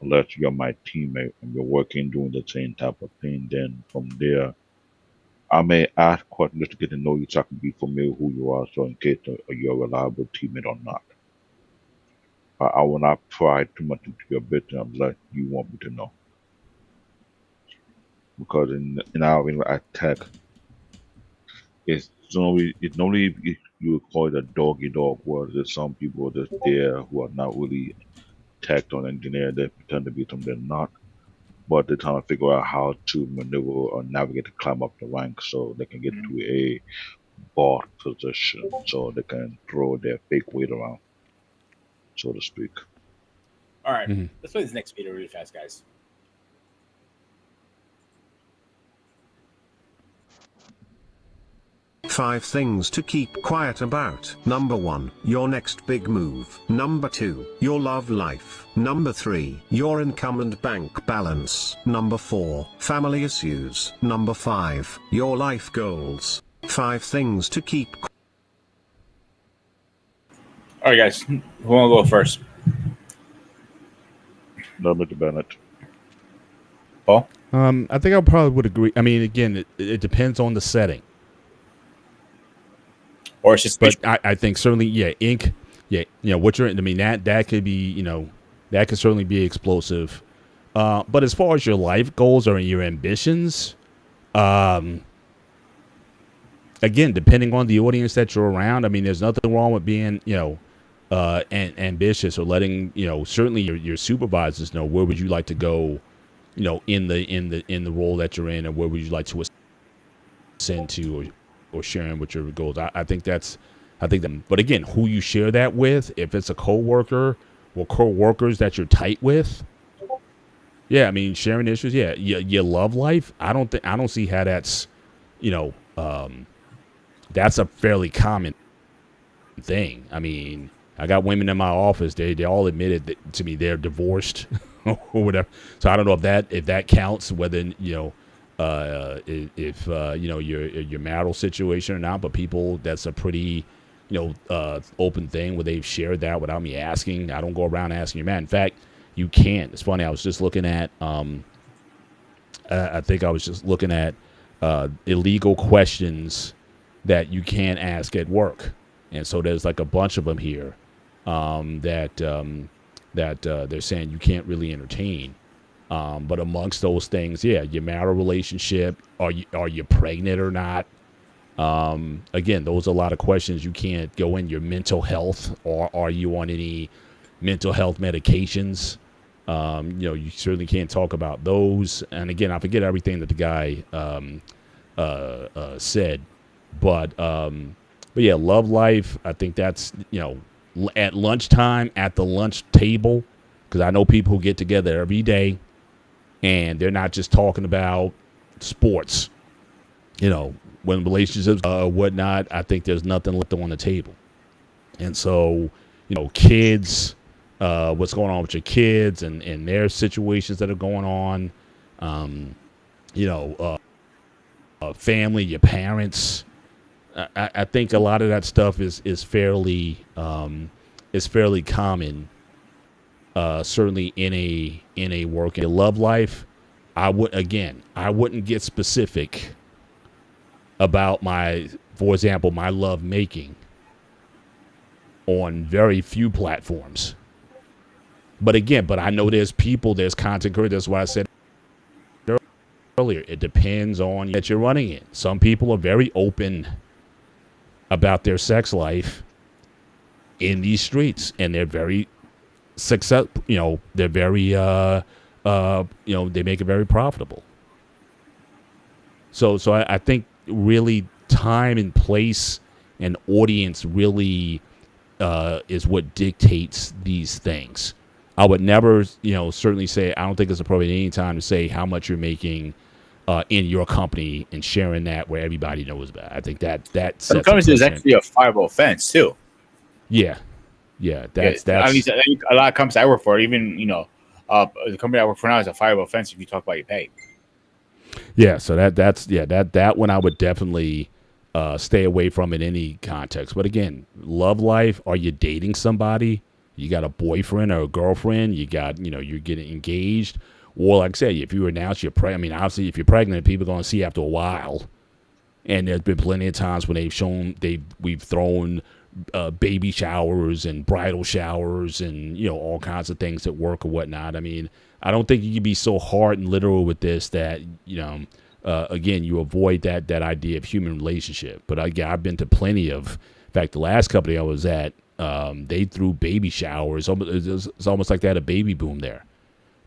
unless you're my teammate and we're working doing the same type of thing. Then from there, I may ask questions just to get to know you, so I can be familiar with who you are, so in case you're a reliable teammate or not. I will not pry too much into your business unless you want me to know. Because in our at tech, it's normally you would call it a doggy dog world. There's some people just there who are not really tech or engineer. They pretend to be something they're not. but they're trying to figure out how to maneuver or navigate to climb up the ranks so they can get to a boss position so they can throw their fake weight around, so to speak. All right, Mhm. let's play this next video really fast, guys. 5 things to keep quiet about. Number 1, your next big move. Number 2, your love life. Number 3, your income and bank balance. Number 4, family issues. Number 5, your life goals. 5 things to keep. All right, guys, who want to go first? No, Mr. Bennett. Paul? I think I probably would agree. I mean, again, it depends on the setting. Or it's just But I think certainly, yeah, ink, yeah, what you're, I mean, that could be, that could certainly be explosive. But as far as your life goals or your ambitions, again, depending on the audience that you're around, I mean, there's nothing wrong with being, ambitious or letting, certainly your supervisors know where would you like to go, in the role that you're in, and where would you like to ascend to, or sharing what your goals. I think that, but again, who you share that with, if it's a coworker or coworkers that you're tight with, yeah, I mean, sharing issues, yeah, your love life, I don't see how that's, that's a fairly common thing. I mean, I got women in my office, they all admitted to me they're divorced or whatever. So I don't know if that counts, whether, if your marital situation or not, but people, that's a pretty, open thing where they've shared that without me asking. I don't go around asking your man. In fact, you can't. It's funny. I was just looking at, I think I was just looking at illegal questions that you can't ask at work. And so there's like a bunch of them here that they're saying you can't really entertain. But amongst those things, yeah, your marital relationship, are you pregnant or not? Again, those are a lot of questions you can't go in. Your mental health, or are you on any mental health medications? You certainly can't talk about those. And again, I forget everything that the guy said, but yeah, love life. I think that's at lunchtime at the lunch table, because I know people who get together every day. And they're not just talking about sports, when relationships, whatnot. I think there's nothing left on the table. And so, kids, what's going on with your kids and their situations that are going on, family, your parents. I think a lot of that stuff is fairly common. Certainly in a work and love life, I wouldn't get specific about for example, my love making on very few platforms. But I know there's content creators. That's why I said earlier, it depends on that you're running it. Some people are very open about their sex life in these streets, and they're very success, they're very they make it very profitable. So I think really time and place and audience really is what dictates these things. I would never, certainly say, I don't think it's appropriate any time to say how much you're making in your company and sharing that where everybody knows about it. I think that some companies is actually a fireable offense too. Yeah, that's. I mean, a lot of companies I work for, even the company I work for now is a fireable offense if you talk about your pay. Yeah, so that one I would definitely stay away from in any context. But again, love life. Are you dating somebody? You got a boyfriend or a girlfriend? You got you're getting engaged. Or like I said, if you announce you're pregnant, I mean, obviously if you're pregnant, people are going to see after a while. And there's been plenty of times when we've thrown baby showers and bridal showers and all kinds of things at work or whatnot. I mean, I don't think you can be so hard and literal with this that again, you avoid that idea of human relationship. But again, I've been to plenty of. In fact, the last company I was at, they threw baby showers. It's almost like they had a baby boom there.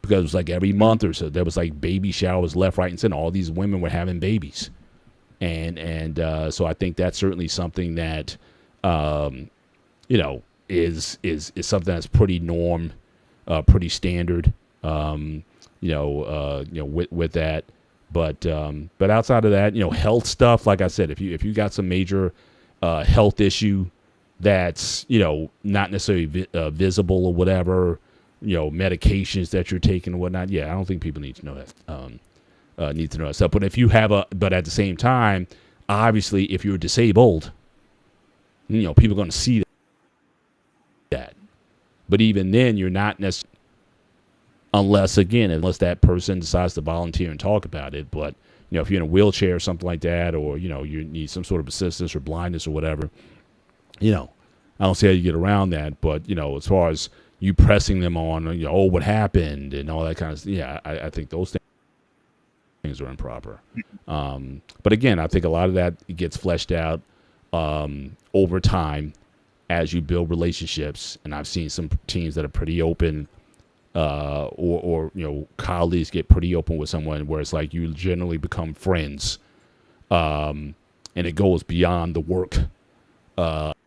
because it was like every month or so there was like baby showers left, right, and center. All these women were having babies, and so I think that's certainly something that um, is something that's pretty norm, pretty standard. Um, with that. But outside of that, health stuff. Like I said, if you got some major health issue that's not necessarily visible or whatever, medications that you're taking and whatnot. Yeah, I don't think people need to know that. Need to know that stuff. But if you have but at the same time, obviously, if you're disabled, people are going to see that. But even then, you're not necessarily, unless that person decides to volunteer and talk about it. But if you're in a wheelchair or something like that, or you need some sort of assistance or blindness or whatever, I don't see how you get around that. But as far as you pressing them on, oh, what happened and all that kind of stuff, yeah, I think those things are improper. But again, I think a lot of that gets fleshed out over time as you build relationships. And I've seen some teams that are pretty open. Or colleagues get pretty open with someone where it's like you generally become friends, and it goes beyond the work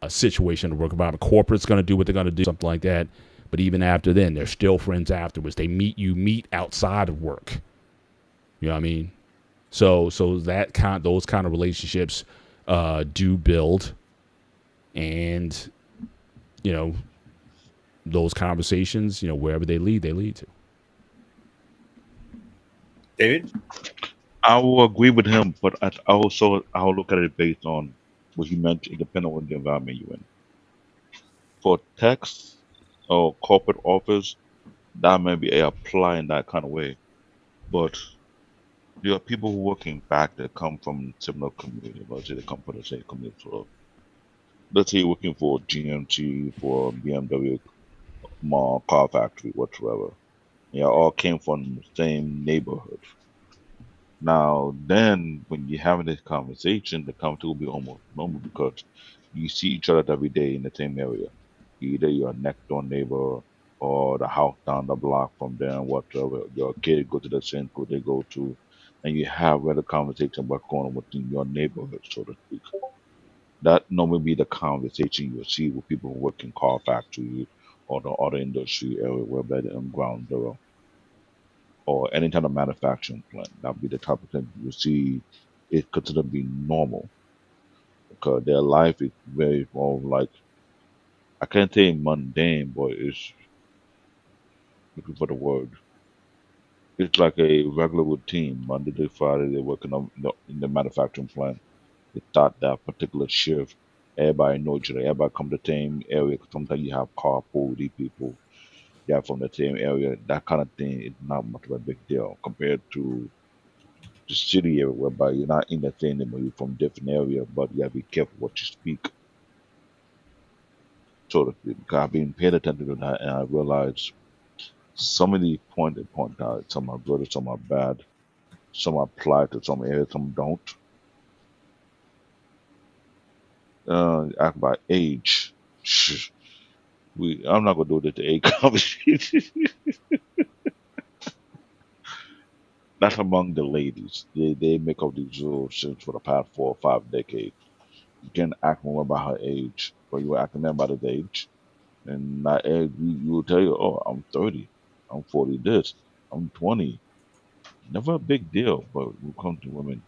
situation, the work environment. Corporate's going to do what they're going to do, something like that. But even after then, they're still friends afterwards. They meet outside of work. You know what I mean? So those kind of relationships do build, and those conversations, wherever they lead to. David? I will agree with him, but I'll look at it based on what he mentioned, depending on the environment you're in. For techs or corporate office, that may be apply in that kind of way. But there are people who working back that come from similar community. Let's say they come from the same community. So let's say you're working for GMT, for BMW, car factory, whatsoever. You all came from the same neighborhood. Now, then, when you're having this conversation, the conversation will be almost normal because you see each other every day in the same area. Either your next door neighbor or the house down the block from there, whatever. Your kid go to the same school they go to, and you have regular conversation what's going on within your neighborhood, so to speak. That normally be the conversation you'll see with people who work in car factories or the other industry area where they're in ground zero or any kind of manufacturing plant. That'd be the type of thing you see it considered to be normal because their life is very more like I can't say mundane, but it's looking for the word. It's like a regular routine. Monday to Friday, they're working on in the manufacturing plant. They start that particular shift. Everybody knows each other. Everybody come to the same area. Sometimes you have carpool with these people. Yeah, from the same area. That kind of thing is not much of a big deal compared to the city area, whereby you're not in the same neighborhood, you're from different area, but you have to be careful what you speak. So to speak. Because I've been paying attention to that, and I realized some of these points they point out, some are good, some are bad, some apply to some areas, some don't. Act by age. I'm not gonna do this to age conversation. That's among the ladies. They make up these rules since for the past 4 or 5 decades. You can't ask more about her age, but you were asking them about his age. And that age, you will tell you, oh, I'm 30, I'm 40 this, I'm 20. Never a big deal, but when it comes to women,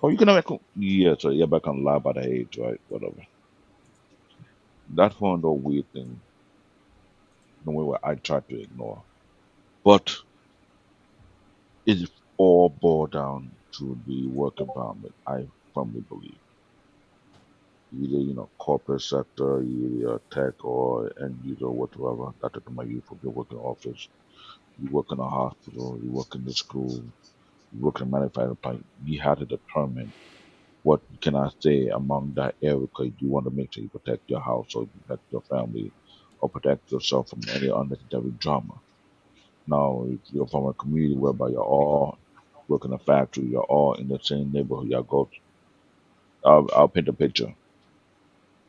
oh, you can make, yeah, so yeah, but I can lie about the age, right? Whatever. That's one of the weird things, the way where I try to ignore. But it all boiled down to the work environment, I firmly believe. Either, corporate sector, either tech or end user, whatever. That's what my youth, if you work in office, you work in a hospital, you work in the school, you work in a manufacturing plant, you have to determine what can I say among that area because you want to make sure you protect your house or protect your family or protect yourself from any unnecessary drama. Now, if you're from a community whereby you're all work in a factory, you're all in the same neighborhood, y'all go. I'll paint a picture.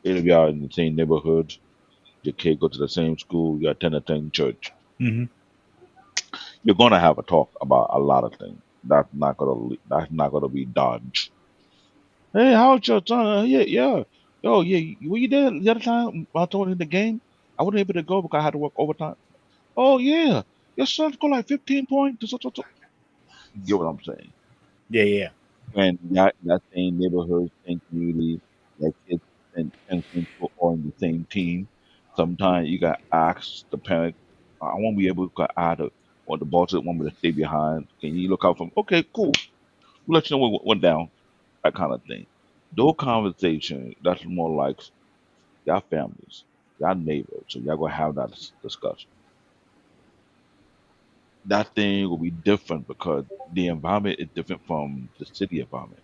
If y'all in the same neighborhood, your kid go to the same school, you attend the same church. Mm-hmm. You're gonna have a talk about a lot of things. That's not gonna be dodged. Hey, how's your son? Yeah, yeah. Yo, yeah. Were you there the other time I told him the game? I wasn't able to go because I had to work overtime. Oh yeah, your son scored like 15 points. So. You get what I'm saying? Yeah, yeah. And that same neighborhood, same community, that kids and people on the same team. Sometimes you got ask the parent, I won't be able to add or the boss want me to stay behind. Can you look out for me? Okay, cool. We'll let you know what went down. That kind of thing. Those conversations, that's more like y'all families, y'all neighbors, so y'all gonna have that discussion. That thing will be different because the environment is different from the city environment.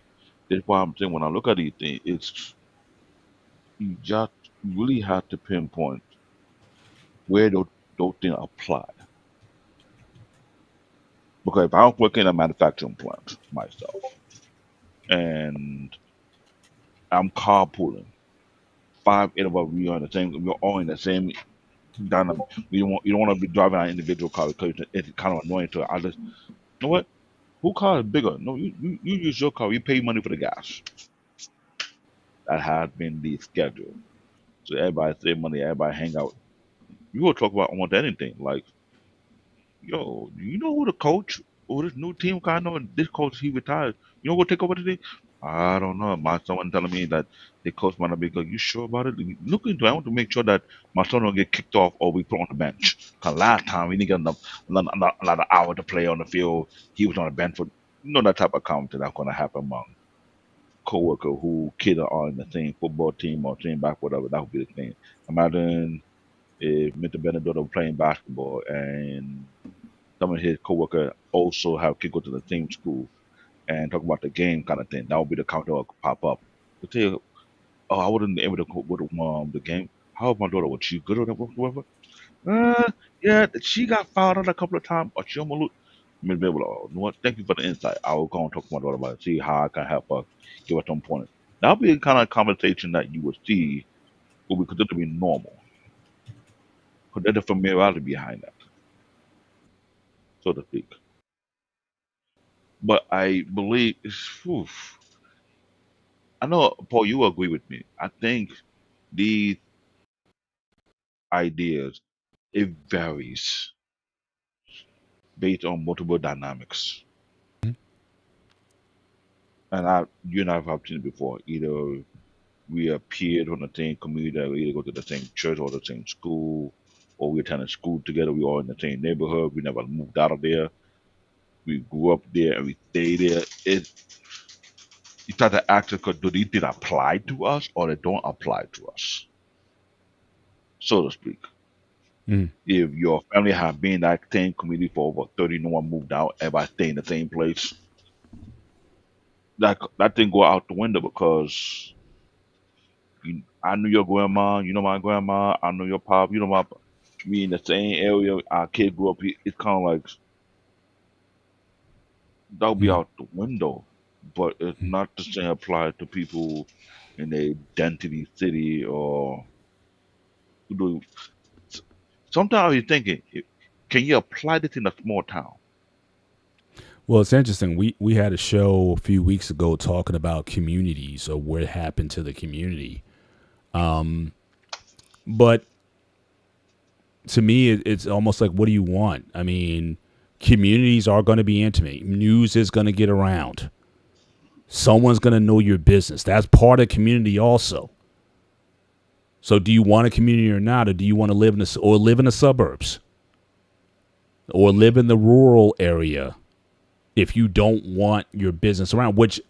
That's why I'm saying when I look at these things, it's you just really have to pinpoint where those things apply. Because if I was working in a manufacturing plant myself and I'm carpooling, five, eight of us, we're all in the same dynamic. You don't want to be driving an individual car because it's kind of annoying to. I just, you know what? Who car is bigger? No, you use your car. You pay money for the gas. That has been the schedule. So everybody save money. Everybody hang out. You will talk about almost anything. Like, yo, you know who the coach or this new team? 'Cause I know this coach he retired. You know who will take over today? I don't know. My someone telling me that the coach might not be good. You sure about it? Look into it. I want to make sure that my son don't get kicked off or we put on the bench. Cause last time we didn't get another hour to play on the field. He was on the bench for that type of comment that's gonna happen among coworker who kids are in the same football team or same back, whatever. That would be the thing. Imagine if Mr. Benedetto was playing basketball and some of his coworker also have kids go to the same school and talk about the game kind of thing. That would be the counter that would pop up. To tell you, oh, I wasn't able to go with the game. How my daughter? Was she good or whatever? Yeah, she got fouled out a couple of times, or she almost. Maybe able to, oh, you know what? Thank you for the insight. I will go and talk to my daughter about it, see how I can help her give her some pointers. That'll be the kind of conversation that you would see what we consider to be normal. Because there's a familiarity behind that, so to speak. But I believe, whew, I know, Paul, you agree with me. I think these ideas, it varies based on multiple dynamics. And you and I have seen it before. Either we appeared on the same community, we either go to the same church or the same school, or we attended school together, we all in the same neighborhood, we never moved out of there. We grew up there and we stayed there. You start to ask yourself, do these things apply to us or they don't apply to us, so to speak? Mm. If your family have been in that same community for over 30, no one moved out, everybody stay in the same place, that thing go out the window because I knew your grandma, you know my grandma, I know your pop, you know my we in the same area, our kid grew up here. It's kind of like that'll be Mm. out the window, but it's Mm. not the same apply to people in a density city or who do. Sometimes you're thinking, can you apply this in a small town? Well, it's interesting. We had a show a few weeks ago talking about communities or what happened to the community. But to me, it's almost like, what do you want? I mean, communities are going to be intimate. News is going to get around. Someone's going to know your business. That's part of community also. So do you want a community or not? Or do you want to live in the suburbs or live in the rural area if you don't want your business around, which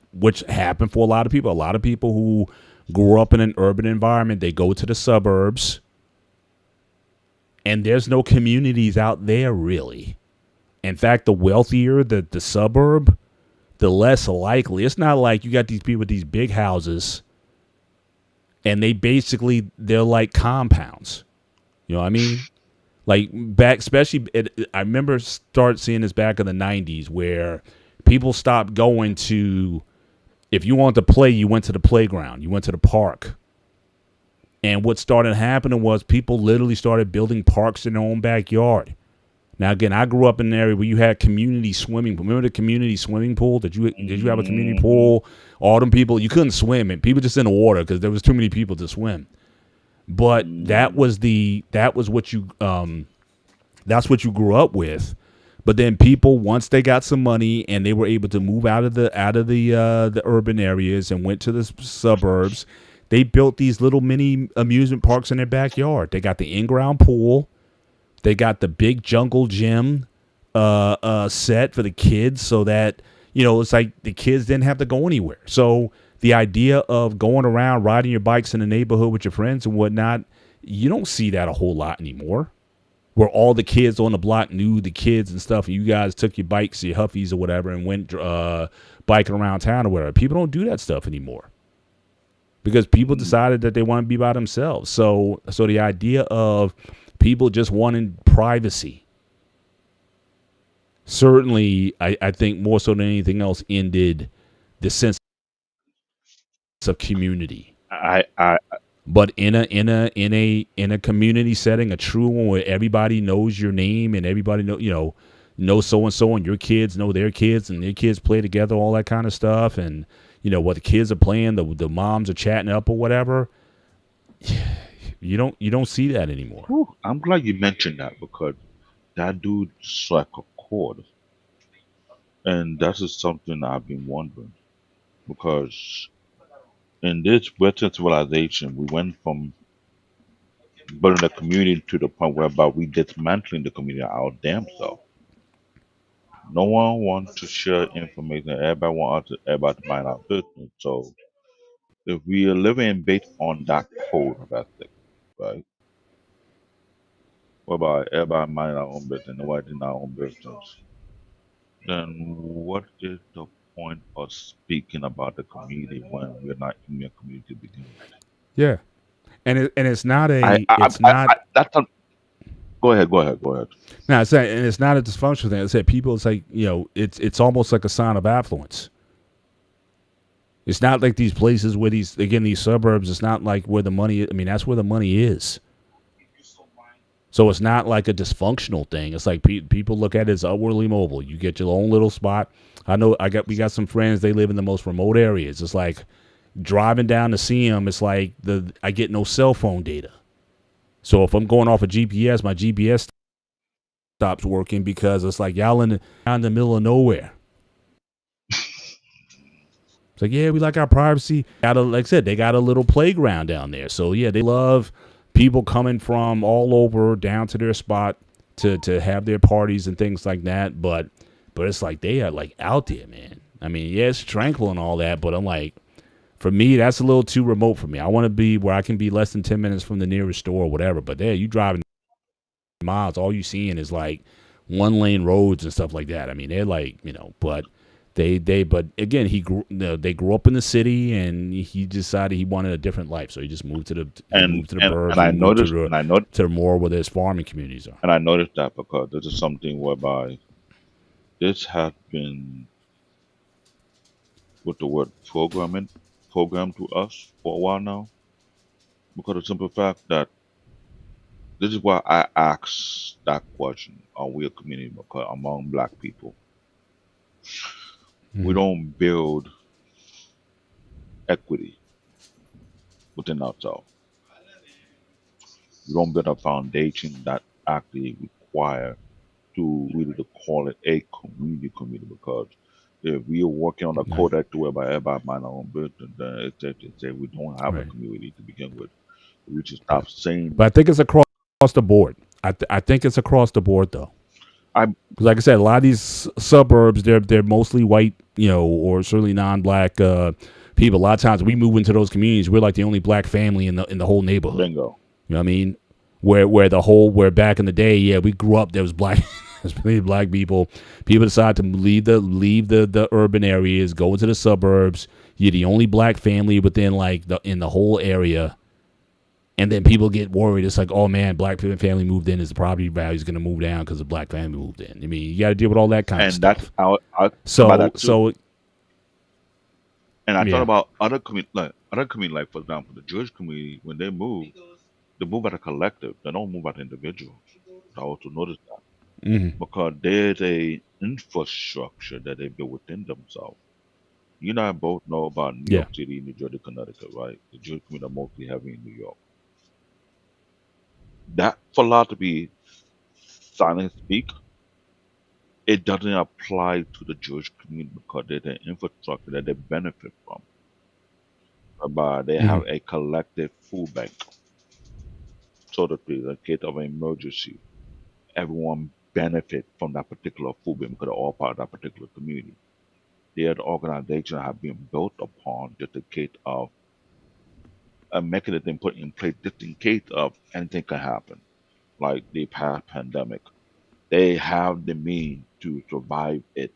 happened for a lot of people. A lot of people who grew up in an urban environment, they go to the suburbs and there's no communities out there really. In fact, the wealthier the suburb, the less likely. It's not like you got these people with these big houses and they're like compounds. You know what I mean? Like back, especially, I remember start seeing this back in the 90s where people stopped going to, if you wanted to play, you went to the playground, you went to the park. And what started happening was people literally started building parks in their own backyard. Now again, I grew up in an area where you had community swimming. Remember the community swimming pool? Did you have a community Hmm. pool? All them people you couldn't swim, and people just in the water because there was too many people to swim. But that Hmm. was that's what you grew up with. But then people, once they got some money and they were able to move out of the urban areas and went to the suburbs, they built these little mini amusement parks in their backyard. They got the in-ground pool, they got the big jungle gym set for the kids, so that it's like the kids didn't have to go anywhere. So the idea of going around riding your bikes in the neighborhood with your friends and whatnot, you don't see that a whole lot anymore, where all the kids on the block knew the kids and stuff. And you guys took your bikes, your Huffies or whatever, and went biking around town or whatever. People don't do that stuff anymore because people decided that they want to be by themselves. So the idea of people just wanting privacy, certainly, I think more so than anything else, ended the sense of community. I But in a community setting, a true one where everybody knows your name and everybody know so and so, and your kids know their kids and their kids play together, all that kind of stuff, and what the kids are playing, the moms are chatting up or whatever. You don't see that anymore. whew, I'm glad you mentioned that because that dude struck a chord, and that is something I've been wondering because in this Western civilization, we went from building a community to the point whereby we dismantling the community our damn self. No one wants to share information. Everybody to mind our business. So if we are living based on that code of ethic, right? Whereby everybody mind our own business, nobody in our own business, then what is the point of speaking about the community when we're not in a community to begin with? Yeah, and it's not I, a I, it's I, I not that's a, Go ahead, go ahead, go ahead. now it's not, and it's not a dysfunctional thing. I said people. It's like it's almost like a sign of affluence. It's not like these places where these suburbs. It's not like where the money. I mean, that's where the money is. So it's not like a dysfunctional thing. It's like people look at it as upwardly mobile. You get your own little spot. I know we got some friends. They live in the most remote areas. It's like driving down to see them. It's like I get no cell phone data. So if I'm going off of GPS, my GPS stops working because it's like y'all in the middle of nowhere. It's like, yeah, we like our privacy. Like I said, they got a little playground down there. So yeah, they love people coming from all over down to their spot to have their parties and things like that. But it's like they are like out there, man. I mean, yeah, it's tranquil and all that, but I'm like, for me, that's a little too remote for me. I want to be where I can be less than 10 minutes from the nearest store or whatever. But there, you driving miles, all you seeing is like one lane roads and stuff like that. I mean, they're like, but but again, they grew up in the city and he decided he wanted a different life, so he just moved to the And burbs. I He moved noticed and I know to the more where his farming communities are. and I noticed that because this is something whereby this has been with the word programmed to us for a while now. Because of the simple fact that this is why I asked that question: are we a community? Because among black people, we Mhm. don't build equity within ourselves. We don't build a foundation that actually require to really to call it a community because if we are working on a Right. code that whereby everybody mind our own business, then it's we don't have a Right. community to begin with. We should Right. stop saying But I think it's across the board. I think it's across the board though. I Because like I said, a lot of these suburbs, they're mostly white, or certainly non-black people. A lot of times we move into those communities, we're like the only black family in the whole neighborhood. bingo. You know what I mean? Where back in the day, yeah, we grew up, there was black there's plenty of black people. People decide to leave the urban areas, go into the suburbs. You're the only black family within like in the whole area. And then people get worried. It's like, oh man, black family moved in. Is the property value is going to move down because the black family moved in? I mean, you got to deal with all that kind of And that's stuff. I thought about So that too. so And I thought yeah, about other community, like for example, the Jewish community when they move at a collective. They don't move at individual. I also noticed that. because there's a infrastructure that they built within themselves. You and I both know about New Yeah. York City, New Jersey, Connecticut, right? The Jewish community are mostly heavy in New York. That for a lot to be silent speak, it doesn't apply to the Jewish community because there's an infrastructure that they benefit from. Whereby they have a collective food bank, so to speak, in case of an emergency. Everyone benefit from that particular food bank because they're all part of that particular community. They're the organization that have been built upon just in case of a mechanism put in place just in case of anything can happen, like the past pandemic. They have the means to survive it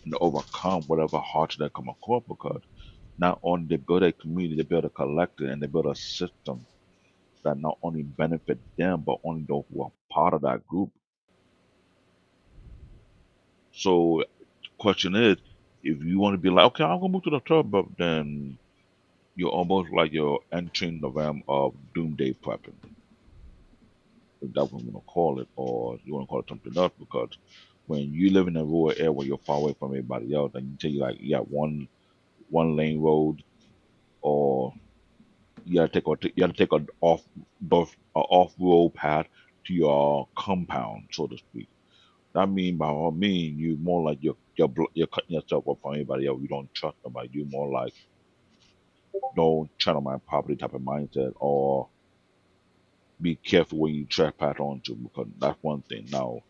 and overcome whatever hardship that come across because not only they build a community, they build a collective and they build a system that not only benefit them but only those who are part of that group. So question is, if you want to be like, okay, I'm gonna move to the suburb, then you're almost like you're entering the realm of doomsday prepping, if that's what you want to call it, or you want to call it something else. Because when you live in a rural area where you're far away from everybody else, and you tell you like you got one lane road, or you gotta take a off road path to your compound, so to speak. That mean by all means, you more like you're cutting yourself off from anybody else. You don't trust nobody. You more like don't tread on my property type of mindset, or be careful when you trespass onto, because that's one thing. Now,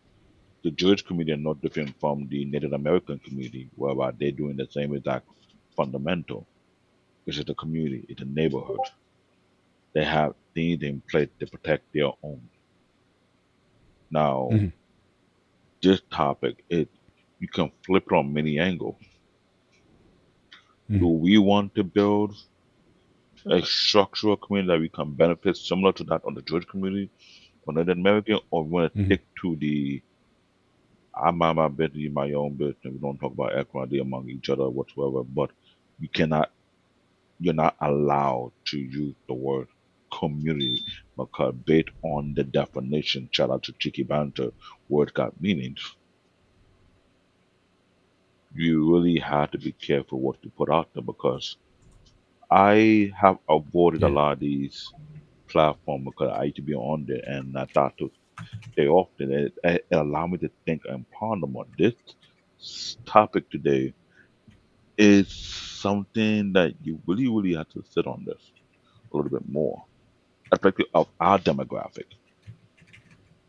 the Jewish community are not different from the Native American community, whereby they're doing the same exact fundamental. It's just a community, it's a neighborhood. They have things in place to protect their own. Now, this topic, you can flip it on many angles. Do we want to build a structural community that we can benefit similar to that of the Jewish community or Native American, or we want to stick to the I mind my business, you mind your own business. We don't talk about equality among each other whatsoever, but you cannot, you're not allowed to use the word community because based on the definition, shout out to Cheeky Banter, words got meanings. You really have to be careful what you put out there because I have avoided a Yeah. lot of these platforms because I used to be on there and I thought to stay off there. It allowed me to think and ponder more. This topic today is something that you really, really have to sit on this a little bit more, especially of our demographic,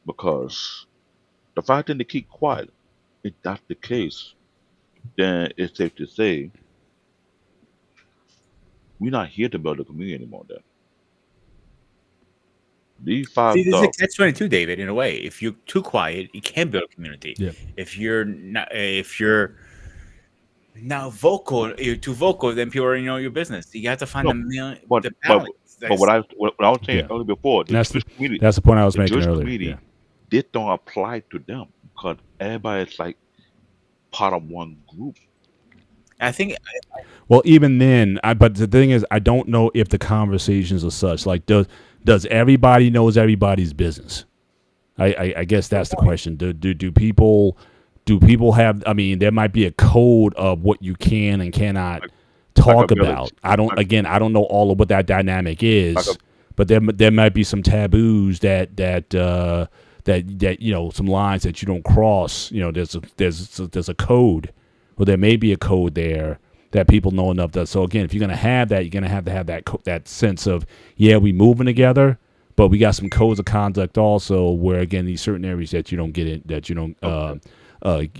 because the fact that they keep quiet, if that's the case, then it's safe to say we're not here to build a community anymore. Then these See, five this is a dogs, catch-22, David. In a way, if you're too quiet, you can't build a community. Yeah. If you're now vocal, you're too vocal, then people already know your business. You have to find no, but the but balance. but what I was saying Yeah. earlier before, And that's the point I was the making Jewish earlier. community, Yeah. this don't apply to them because everybody's like part of one group. I think Well, even then, but the thing is, I don't know if the conversations are such. Like, does everybody knows everybody's business? I guess that's the question. Do people have? I mean, there might be a code of what you can and cannot Like talk a village. about. I don't. Like Again, I don't know all of what that dynamic like a is, but there might be some taboos that some lines that you don't cross. There's a code, or there may be a code there that people know enough that. So again, if you're gonna have that, you're gonna have to have that sense of, yeah, we moving together, but we got some codes of conduct also where again these certain areas that you don't get in, that you don't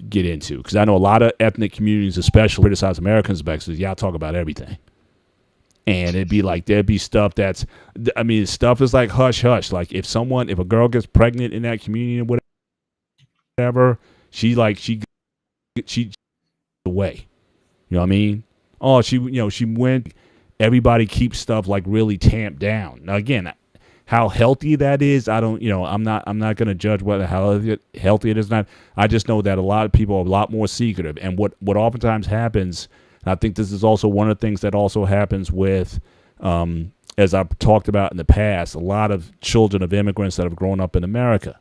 get into, because I know a lot of ethnic communities, especially criticize Americans back, says y'all talk about everything. And it'd be like there'd be stuff that's, I mean, stuff is like hush hush. Like if a girl gets pregnant in that community or whatever, she away. You know what I mean? Oh, she went. Everybody keeps stuff like really tamped down. Now again, how healthy that is, I don't. I'm not going to judge how healthy it is. Not. I just know that a lot of people are a lot more secretive, and what oftentimes happens. I think this is also one of the things that also happens with, as I've talked about in the past, a lot of children of immigrants that have grown up in America.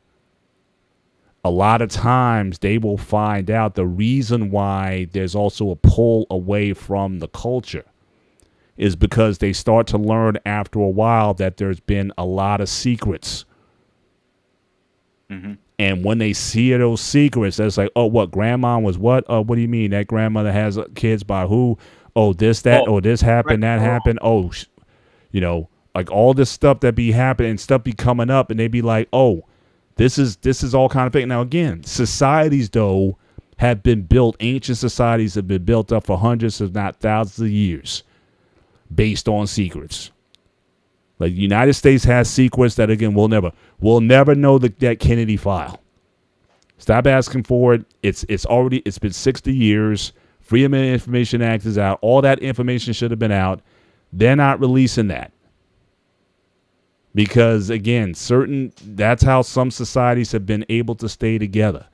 a lot of times they will find out the reason why there's also a pull away from the culture is because they start to learn after a while that there's been a lot of secrets. Mm-hmm. And when they see those secrets, it's like, oh, what, grandma was what? Oh, what do you mean? That grandmother has kids by who? Oh, this, that, Oh, oh, this happened, that happened. Oh, you know, like all this stuff that be happening, stuff be coming up, and they be like, oh, this is all kind of thing. Now, again, societies, though, have been built, ancient societies have been built up for hundreds, if not thousands of years based on secrets. Like the United States has secrets that, again, we'll never know that Kennedy file. Stop asking for it. It's been 60 years. Freedom of Information Act is out. All that information should have been out. They're not releasing that. Because again, that's how some societies have been able to stay together.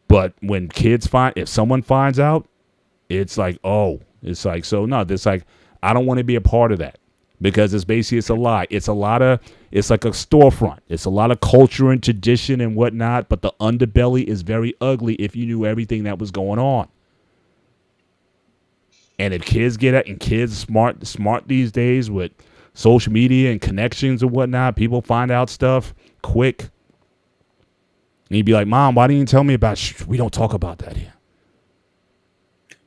But when if someone finds out, it's like, oh, it's like, so no, it's like, I don't want to be a part of that because it's a lie. It's like a storefront. It's a lot of culture and tradition and whatnot, but the underbelly is very ugly if you knew everything that was going on. And if kids get it, and kids smart these days with social media and connections and whatnot, people find out stuff quick. And you'd be like, Mom, why didn't you tell me about we don't talk about that here.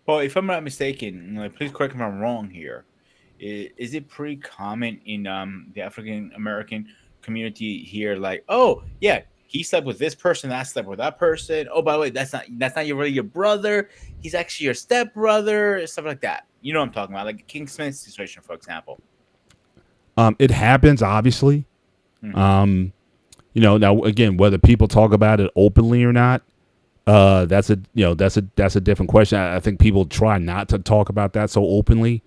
Well, if I'm not mistaken, please correct me if I'm wrong here. Is it pretty common in the African American community here? Like, oh yeah, he slept with this person, I slept with that person. Oh, by the way, that's not really your brother. He's actually your stepbrother, stuff like that. You know what I'm talking about, like the King Smith situation, for example. It happens, obviously. Mhm. Now again, whether people talk about it openly or not, that's a different question. I think people try not to talk about that so openly,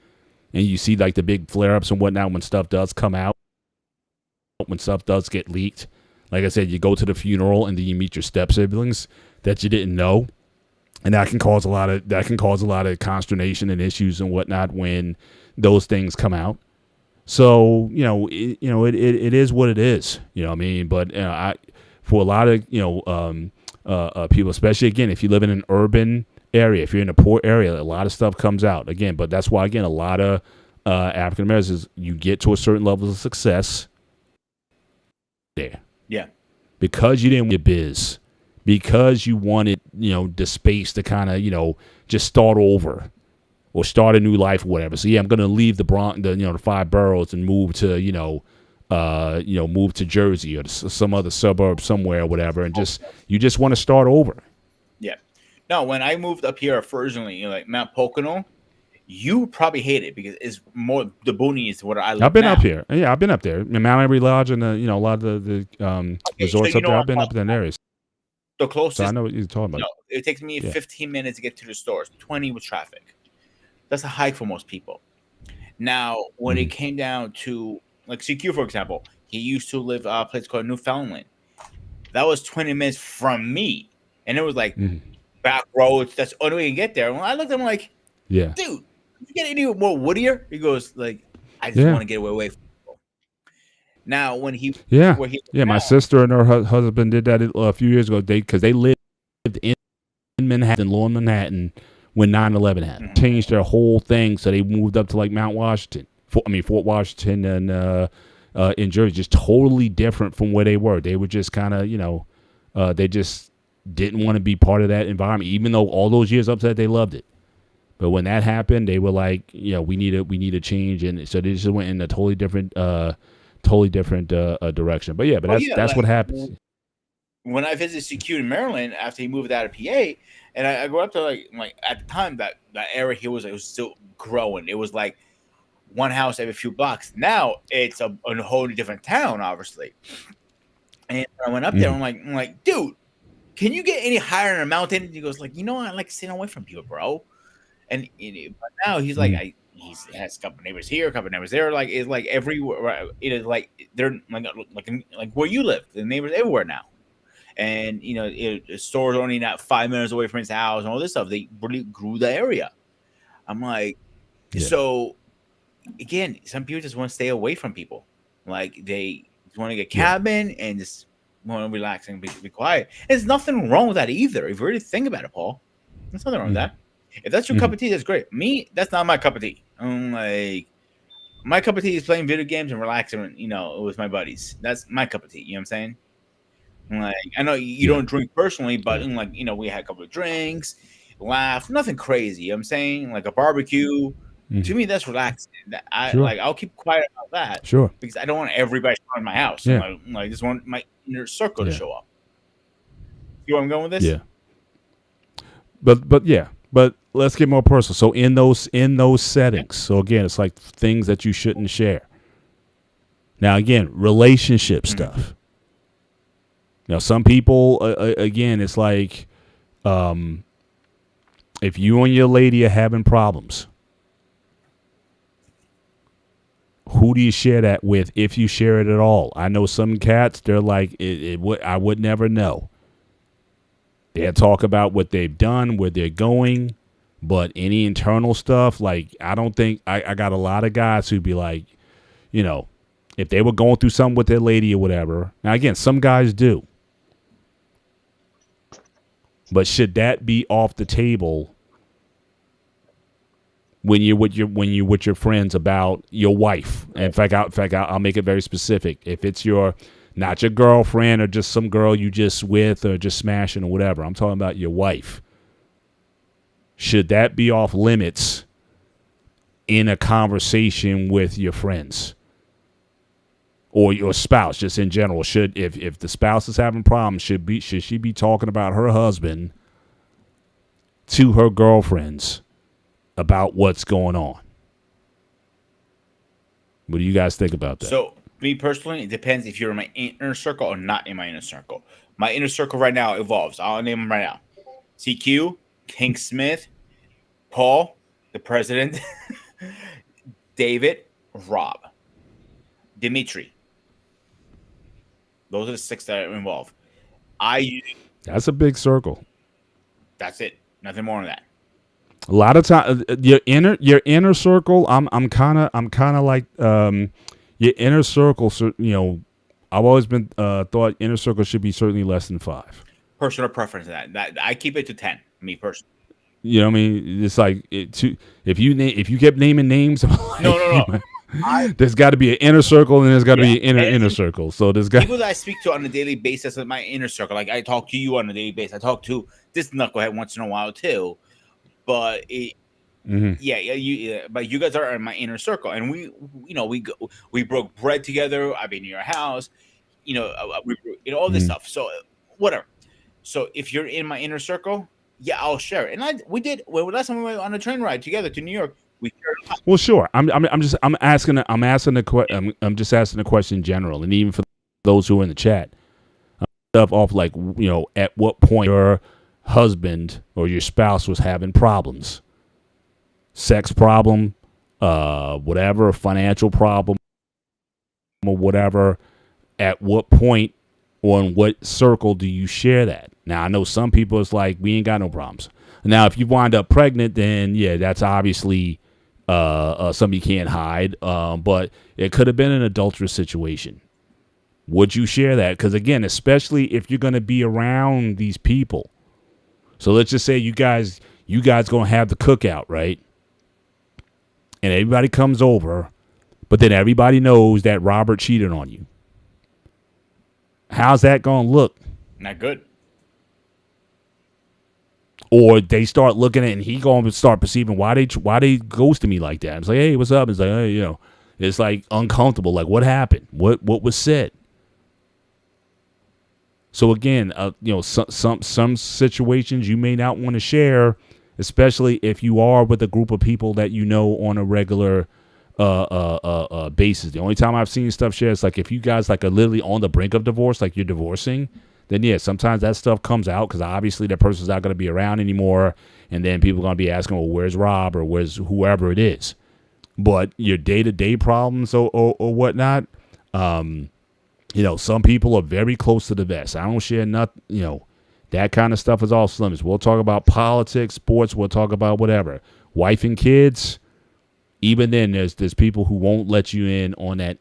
and you see like the big flare-ups and whatnot when stuff does come out, when stuff does get leaked. Like I said, you go to the funeral and then you meet your step siblings that you didn't know, and that can cause a lot of consternation and issues and whatnot when those things come out. So it is what it is. You know what I mean? But for a lot of people, especially again if you live in an urban area, if you're in a poor area, a lot of stuff comes out again. But that's why again a lot of African Americans, you get to a certain level of success there. Yeah. Because you didn't want your biz, because you wanted the space to kind of just start over or start a new life or whatever. So yeah, I'm gonna leave the five boroughs and move to move to Jersey or some other suburb somewhere or whatever, and you just want to start over. Yeah. No, when I moved up here originally, like Mount Pocono, you probably hate it because it's more the boonies where I live. I've been now. up here. Yeah, I've been up there. Mount Every Lodge and a lot of the resorts so up there. I've been up in that area. The closest. So I know what you're talking about. No, it takes me 15 minutes to get to the stores, 20 with traffic. That's a hike for most people. Now, when it came down to like CQ, for example, he used to live a place called Newfoundland. That was 20 minutes from me, and it was like back roads. That's the only way you can get there. When I looked at him like, yeah, dude, you get any more woodier? He goes like, I just want to get away from people. Now, when he my sister and her husband did that a few years ago. Because they lived in Manhattan, lower Manhattan, when 9/11 happened. Changed their whole thing, so they moved up to like Mount Washington. Fort Washington and in Jersey, just totally different from where they were. They were just kind of, they just didn't want to be part of that environment, even though all those years up there they loved it. But when that happened, they were like, we need a change, and so they just went in a totally different direction. But that's what happens. When I visited CQ in Maryland after he moved out of PA, and I go up to like at the time that area here it was still growing. It was like one house every few blocks. Now it's a whole different town, obviously. And I went up there. I'm like, dude, can you get any higher in a mountain? And he goes like, I like staying away from people, bro. And but now he's like, he has a couple neighbors here, a couple neighbors there. Like it's like everywhere. It is like they're like where you live. The neighbors everywhere now. And stores only not 5 minutes away from his house and all this stuff. They really grew the area. I'm like, so again, some people just want to stay away from people. Like they Just want to get cabin and just want to relax and be quiet. There's nothing wrong with that either. If you really think about it, Paul, there's nothing wrong with that. If that's your cup of tea, that's great. Me, that's not my cup of tea. I'm like, my cup of tea is playing video games and relaxing, with my buddies. That's my cup of tea. You know what I'm saying? Like, I know you don't drink personally, but like, we had a couple of drinks, laugh, nothing crazy. You know what I'm saying? Like a barbecue. To me, that's relaxing. I'll keep quiet about that. Sure. Because I don't want everybody in my house. Yeah. I just want my inner circle to show up. You know where I'm going with this? Yeah. But let's get more personal. So in those settings, so again, it's like things that you shouldn't share. Now again, relationship stuff. Now some people, again, it's like, if you and your lady are having problems, who do you share that with if you share it at all? I know some cats, they're like, I would never know. They'll talk about what they've done, where they're going, but any internal stuff, like, I don't think, I got a lot of guys who'd be like, if they were going through something with their lady or whatever. Now, again, some guys do. But should that be off the table when you're with your friends about your wife? In fact, I'll make it very specific. If it's not your girlfriend or just some girl you just with or just smashing or whatever, I'm talking about your wife. Should that be off limits in a conversation with your friends or your spouse, just in general? If the spouse is having problems, should she be talking about her husband to her girlfriends about what's going on? What do you guys think about that? So, me personally, it depends if you're in my inner circle or not in my inner circle. My inner circle right now evolves. I'll name them right now: CQ, King Smith, Paul, the president, David, Rob, Dimitri. Those are the 6 that are involved. That's a big circle. That's it. Nothing more than that. A lot of time, your inner circle. I'm kind of like your inner circle. I've always been thought inner circle should be certainly less than 5. Personal preference. That I keep it to 10. Me personally. You know what I mean? It's like if you kept naming names, like, no. There's got to be an inner circle and there's got to be an inner circle. So there's got people that I speak to on a daily basis in my inner circle. Like I talk to you on a daily basis. I talk to this knucklehead once in a while too. But but you guys are in my inner circle, and we broke bread together. I've been in your house, all this stuff. So whatever. So if you're in my inner circle, yeah, I'll share it. And we did. Well, last time we went on a train ride together to New York, we shared a lot. Well, sure. I'm just asking the question in general, and even for those who are in the chat, stuff off like at what point your husband or your spouse was having problems, sex problem, whatever, financial problem, or whatever. At what point or in what circle do you share that? Now, I know some people, it's like, we ain't got no problems. Now, if you wind up pregnant, then yeah, that's obviously something you can't hide. But it could have been an adulterous situation. Would you share that? Because again, especially if you're going to be around these people. So let's just say you guys gonna have the cookout, right? And everybody comes over, but then everybody knows that Robert cheated on you. How's that gonna look? Not good. Or they start looking at it and he gonna start perceiving why they ghosted me like that. It's like, hey, what's up? It's like, hey, it's like uncomfortable. Like, what happened? What was said? So again, some situations you may not want to share, especially if you are with a group of people that you know on a regular basis. The only time I've seen stuff shared is like if you guys like are literally on the brink of divorce, like you're divorcing, then yeah, sometimes that stuff comes out because obviously that person's not going to be around anymore, and then people are going to be asking, well, where's Rob or where's whoever it is. But your day-to-day problems or whatnot, some people are very close to the vest. I don't share nothing, that kind of stuff is off limits. We'll talk about politics, sports, we'll talk about whatever. Wife and kids, even then there's people who won't let you in on that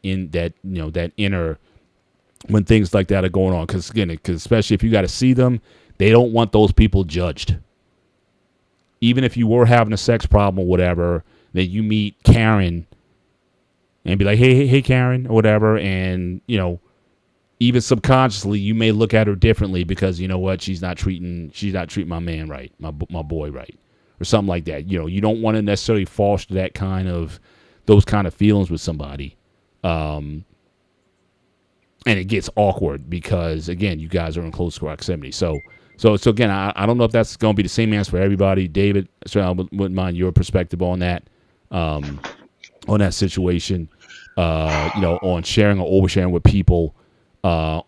inner when things like that are going on. Because again, especially if you got to see them, they don't want those people judged. Even if you were having a sex problem or whatever, then you meet Karen and be like, hey, Karen, or whatever, and even subconsciously, you may look at her differently because you know what, she's not treating my man right, my boy right, or something like that. You don't want to necessarily foster those kind of feelings with somebody. Um, and it gets awkward because again, you guys are in close proximity. So again, I don't know if that's going to be the same answer for everybody. David, so I wouldn't mind your perspective on that, um, on that situation. On sharing or oversharing with people.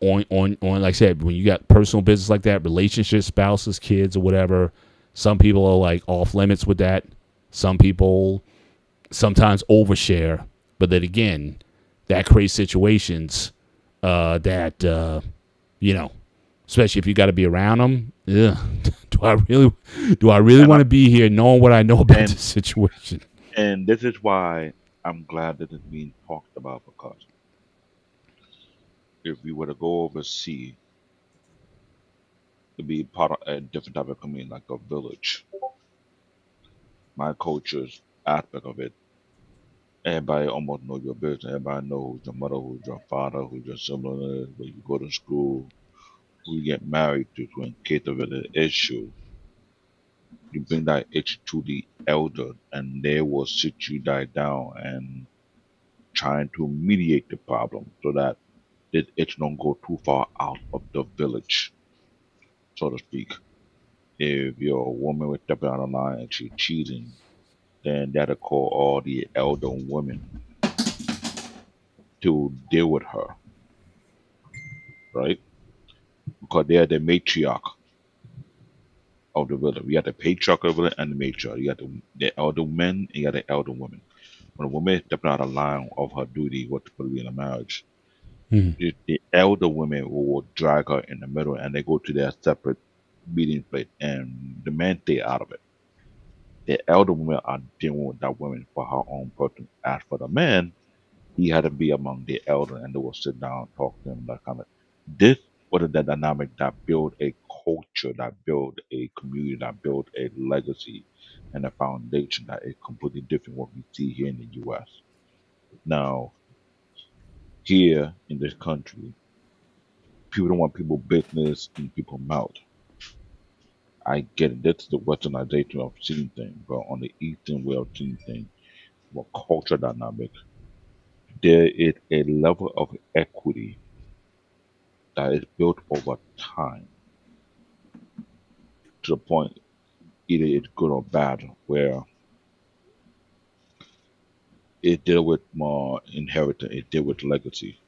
On like I said, when you got personal business like that, relationships, spouses, kids, or whatever, some people are like off limits with that. Some people sometimes overshare, but then again, that creates situations that especially if you got to be around them. Ugh, do I really And want to be here knowing what I know about and this situation? and this is why I'm glad that it's being talked about, because if we were to go overseas to be part of a different type of community, like a village, my culture's aspect of it, everybody almost know your business. Everybody know who's your mother, who's your father, who's your sibling is, where you go to school, who you get married to. So in case of an issue, you bring that issue to the elder, and they will sit you down and trying to mediate the problem so that it don't go too far out of the village, so to speak. If you're a woman with stepping out of line and she's cheating, then that'll call all the elder women to deal with her, right? Because they're the matriarch of the village. You got the patriarch of the village and the matriarch. You got the elder men and you got the elder women. When a woman is stepping out of line of her duty, what's supposed to be in a marriage, Hmm. the elder women will drag her in the middle and they go to their separate meeting place and the men stay out of it. The elder women are dealing with that woman for her own person. As for the man, he had to be among the elder and they will sit down, talk to him, that kind of. This was the dynamic that built a culture, that built a community, that built a legacy and a foundation that is completely different what we see here in the US. Now, here in this country, people don't want people business in people's mouth. I get it. That's the westernization of seeing things, but on the eastern way of seeing things, what culture dynamic, there is a level of equity that is built over time to the point either it's good or bad, where it deal with more inheritance, it deal with legacy.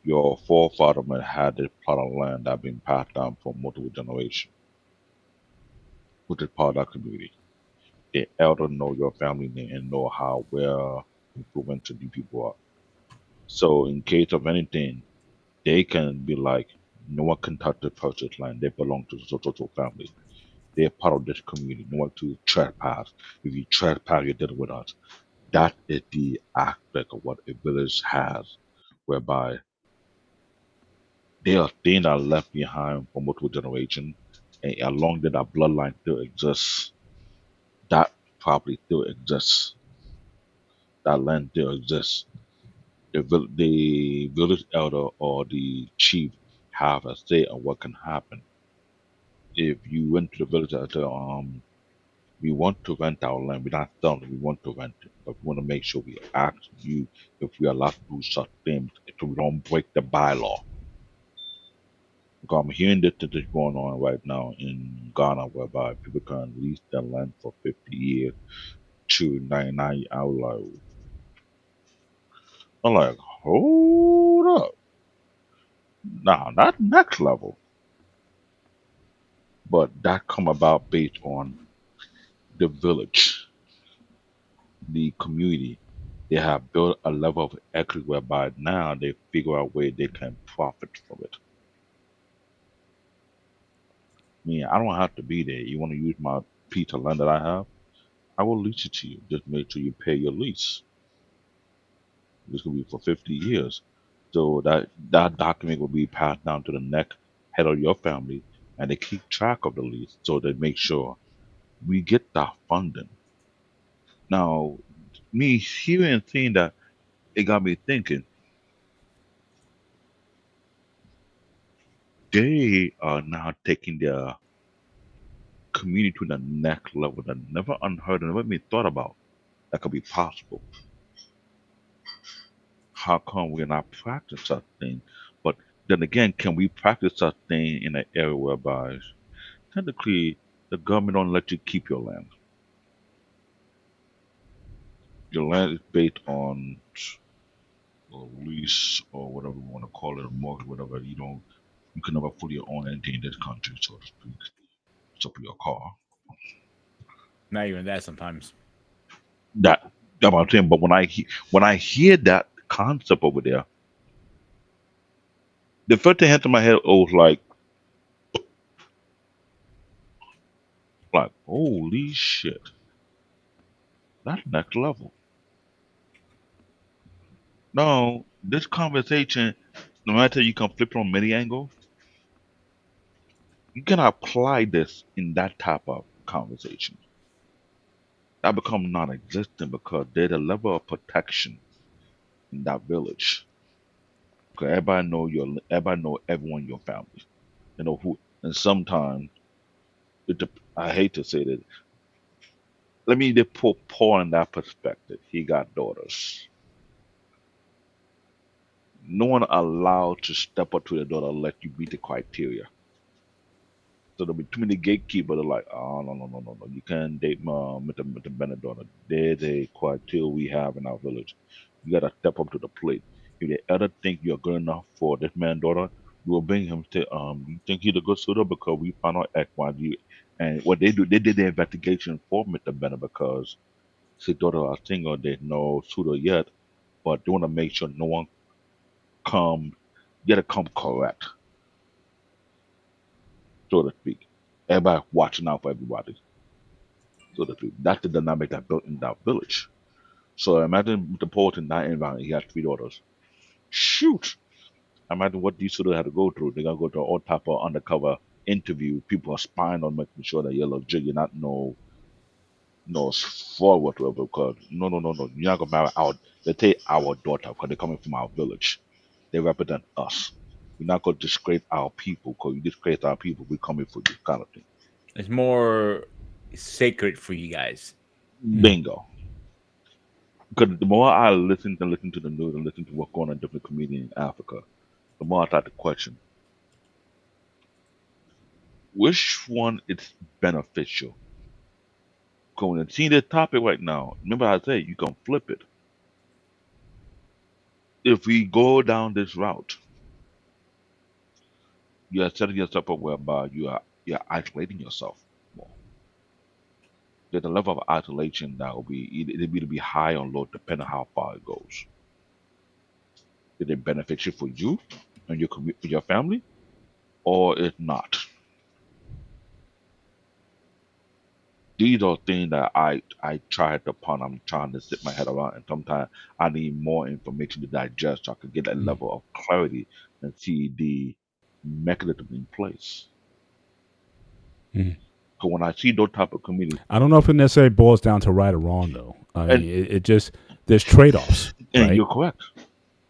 Your forefather might had this plot of land that been passed down for multiple generations, which is part of that community. The elder know your family name and know how well influential these people are. So in case of anything, they can be like, no one can touch the person's land. They belong to the social family. They're part of this community. No one to trespass. If you trespass, you're dealing with us. That is the aspect of what a village has, whereby there are things that are left behind for multiple generations, and along that, that bloodline still exists. That property still exists. That land still exists. The village elder or the chief have a say on what can happen. If you went to the village and say, we want to rent our land, we're not selling it, we want to rent it, but we want to make sure we ask you if we are allowed to do such things so we don't break the bylaw. Because I'm hearing that is going on right now in Ghana, whereby people can lease their land for 50 years to 99 out. I'm like, hold up. Now, not next level, but that come about based on the village, the community. They have built a level of equity whereby now they figure out where they can profit from it. I mean, I don't have to be there. You want to use my piece of land that I have? I will lease it to you. Just make sure you pay your lease. This could be for 50 years. So that document will be passed down to the next head of your family, and they keep track of the lease, so they make sure we get that funding. Now, me hearing and seeing that, it got me thinking they are now taking their community to the next level that never unheard and never been thought about that could be possible. How come we're not practice such thing? But then again, can we practice such thing in an area whereby technically the government don't let you keep your land? Your land is based on a lease or whatever you want to call it, a mortgage, whatever. You can never fully own anything in this country, so to speak, except for your car. Not even that sometimes. That's what I'm saying. But when I hear that concept over there, the first thing that to my head was like holy shit, that's next level. No, this conversation, no matter you can flip from many angles, you can apply this in that type of conversation. That become non-existent because there's a level of protection in that village. Because everybody know everyone in your family. You know who, and sometimes I hate to say that. Let me just put Paul in that perspective. He got daughters. No one allowed to step up to the daughter and let you meet the criteria. So there'll be too many gatekeepers that are like, oh no, you can't date my Mr. Bennett daughter. There's a criteria we have in our village. You gotta step up to the plate. If they ever think you're good enough for this man's daughter, you will bring him to you think he's a good suitor because we found out X, Y, Z. And what they do, they did the investigation for Mr. Bennett because his daughter are single, there's no suitor yet, but they want to make sure no one come, get to come correct, so to speak. Everybody watching out for everybody, so to speak. That's the dynamic that built in that village. So imagine the poet in that environment, he has three daughters. Shoot! Imagine what these children had to go through. They gotta go through all type of undercover interview. People are spying on making sure that you're legit. You're not no fraud whatsoever. Because no. You're not gonna marry our. They take our daughter because they're coming from our village. They represent us. We're not gonna disgrace our people because you disgrace our people. We're coming for you, kind of thing. It's more sacred for you guys. Bingo. Because the more I listen to the news and listen to what's going on in different communities in Africa, the more I start to question which one is beneficial. Going and seeing this topic right now, remember I said you can flip it. If we go down this route, you are setting yourself up whereby you're isolating yourself more. There's a level of isolation that will be it'll either be high or low depending on how far it goes. Is it beneficial for you and for your family, or it's not? These are things that I tried upon. I'm trying to sit my head around, and sometimes I need more information to digest so I can get that level of clarity and see the mechanism in place. Mhm. Because when I see those type of communities, I don't know if it necessarily boils down to right or wrong, though. I mean, and, it just there's trade offs, and right? you're correct.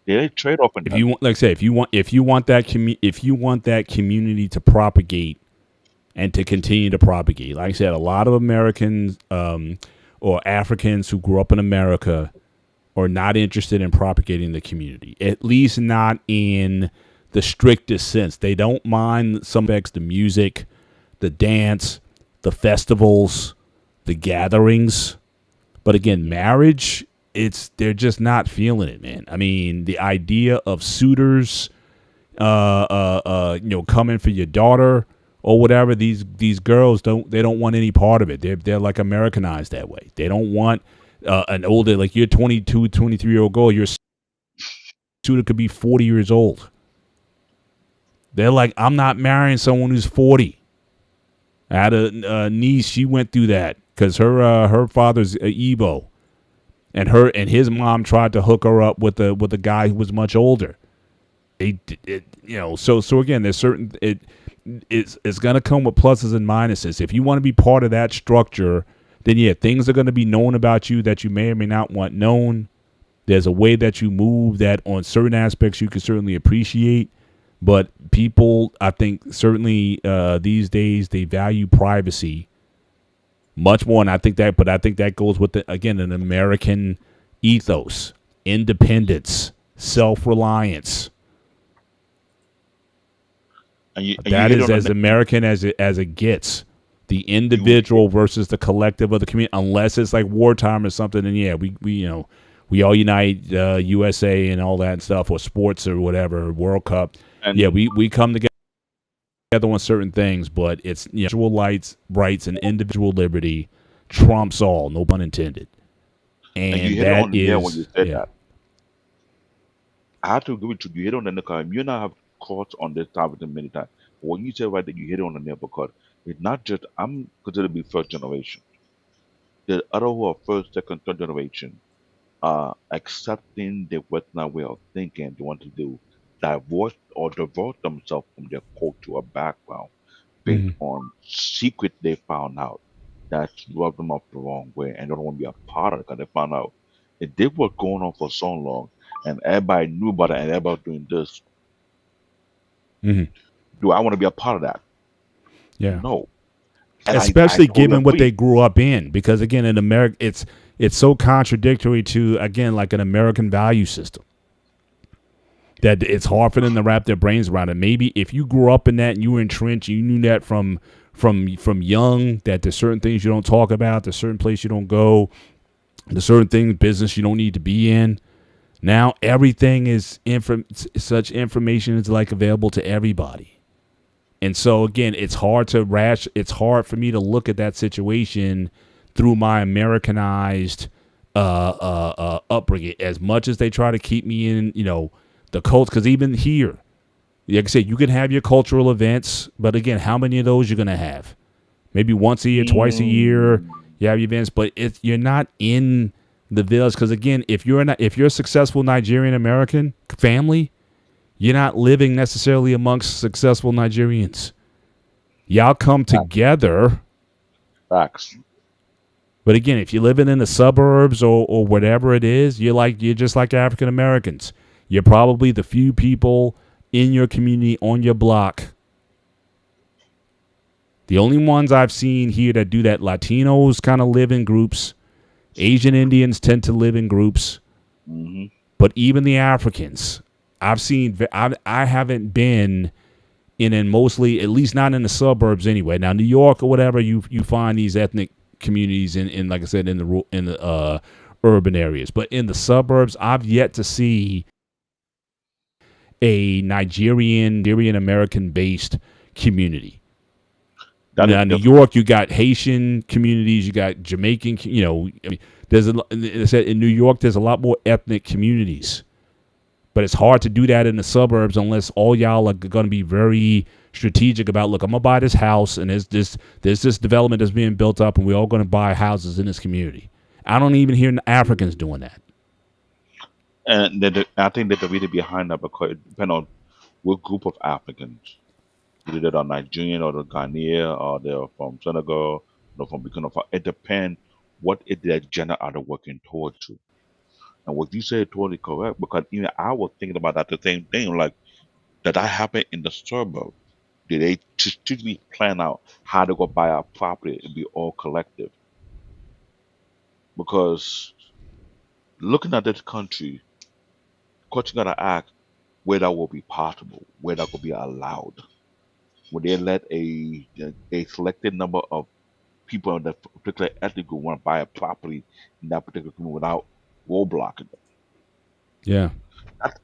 There is trade off in If that. you want, like I say, if you want that community to propagate and to continue to propagate, like I said, a lot of Americans or Africans who grew up in America are not interested in propagating the community, at least not in the strictest sense. They don't mind some aspects, the music, the dance, the festivals, the gatherings. But again, marriage, they're just not feeling it, man. I mean, the idea of suitors, coming for your daughter or whatever, these girls don't want any part of it. They're like Americanized that way. They don't want an older, like you're 22, 23-year-old girl, your suitor could be 40 years old. They're like, I'm not marrying someone who's 40. I had a niece. She went through that because her father's Igbo, and his mom tried to hook her up with a guy who was much older, So again, there's certain it's going to come with pluses and minuses. If you want to be part of that structure, then yeah, things are going to be known about you that you may or may not want known. There's a way that you move that on certain aspects you can certainly appreciate, but people, I think, certainly these days they value privacy much more, and I think that goes with again an American ethos, independence, self-reliance. And you That hit is on as the American as it gets. The you individual versus the collective of the community, unless it's like wartime or something. And yeah, we all unite, USA and all that stuff, or sports or whatever, World Cup. Yeah, and we come together on certain things, but it's individual rights and individual liberty trumps all, no pun intended. and you And hit it that on the nail when you is, said yeah. that. I have to agree with you. You hit on the nail because you and I have caught on this topic many times. But when you say right that you hit it on the nail because it's not just I'm considered to be first generation. The other who are first, second, third generation accepting the Western way of thinking they want to do, divorce themselves from their culture or background based Mhm. on secret they found out that's rubbed them up the wrong way and they don't want to be a part of it because they found out if they were going on for so long and everybody knew about it and everybody was doing this, Mhm. do I want to be a part of that? Yeah. No. And I Especially totally given what they agree. grew up in, because again, in America, it's so contradictory to, again, like an American value system, that it's hard for them to wrap their brains around it. Maybe if you grew up in that and you were entrenched, you knew that from young, that there's certain things you don't talk about, there's certain place you don't go, there's certain things, business you don't need to be in. Now everything is such information is like available to everybody. And so again, it's hard for me to look at that situation through my Americanized upbringing. As much as they try to keep me in, the cult, because even here, like I said, you can have your cultural events, but again, how many of those you're gonna have? Maybe once a year, twice a year, Mm, you have events, but you're not in the village. Because again, if you're a successful Nigerian American family, you're not living necessarily amongst successful Nigerians. Y'all come fact- together, facts. but again, if you're living in the suburbs or whatever it is, you're just like African Americans. You're probably the few people in your community on your block. The only ones I've seen here that do that, Latinos kind of live in groups. Asian Indians tend to live in groups, Hmm. but even the Africans, I haven't been in mostly, at least not in the suburbs anyway. Now New York or whatever, you find these ethnic communities in like I said, in the urban areas, but in the suburbs, I've yet to see a Nigerian American based community. That is Now New different. York, you got Haitian communities, you got Jamaican. I mean, in New York, there's a lot more ethnic communities. But it's hard to do that in the suburbs unless all y'all are going to be very strategic about, look, I'm going to buy this house and there's this development that's being built up and we're all going to buy houses in this community. I don't even hear Africans doing that. And I think that the reason behind that because it depends on what group of Africans. Either they're Nigerian or they're Ghanaian or they're from Senegal or from Burkina Faso. It depends what is the agenda are they working towards to. And what you said totally correct because even I was thinking about that the same thing. Like did that happen in the suburb? Did they strategically plan out how to go buy a property and be all collective? Because looking at this country, question gotta ask where that will be possible, where that will be allowed. Would they let a selected number of people in that particular ethnic group want to buy a property in that particular community without roadblocking it? Yeah.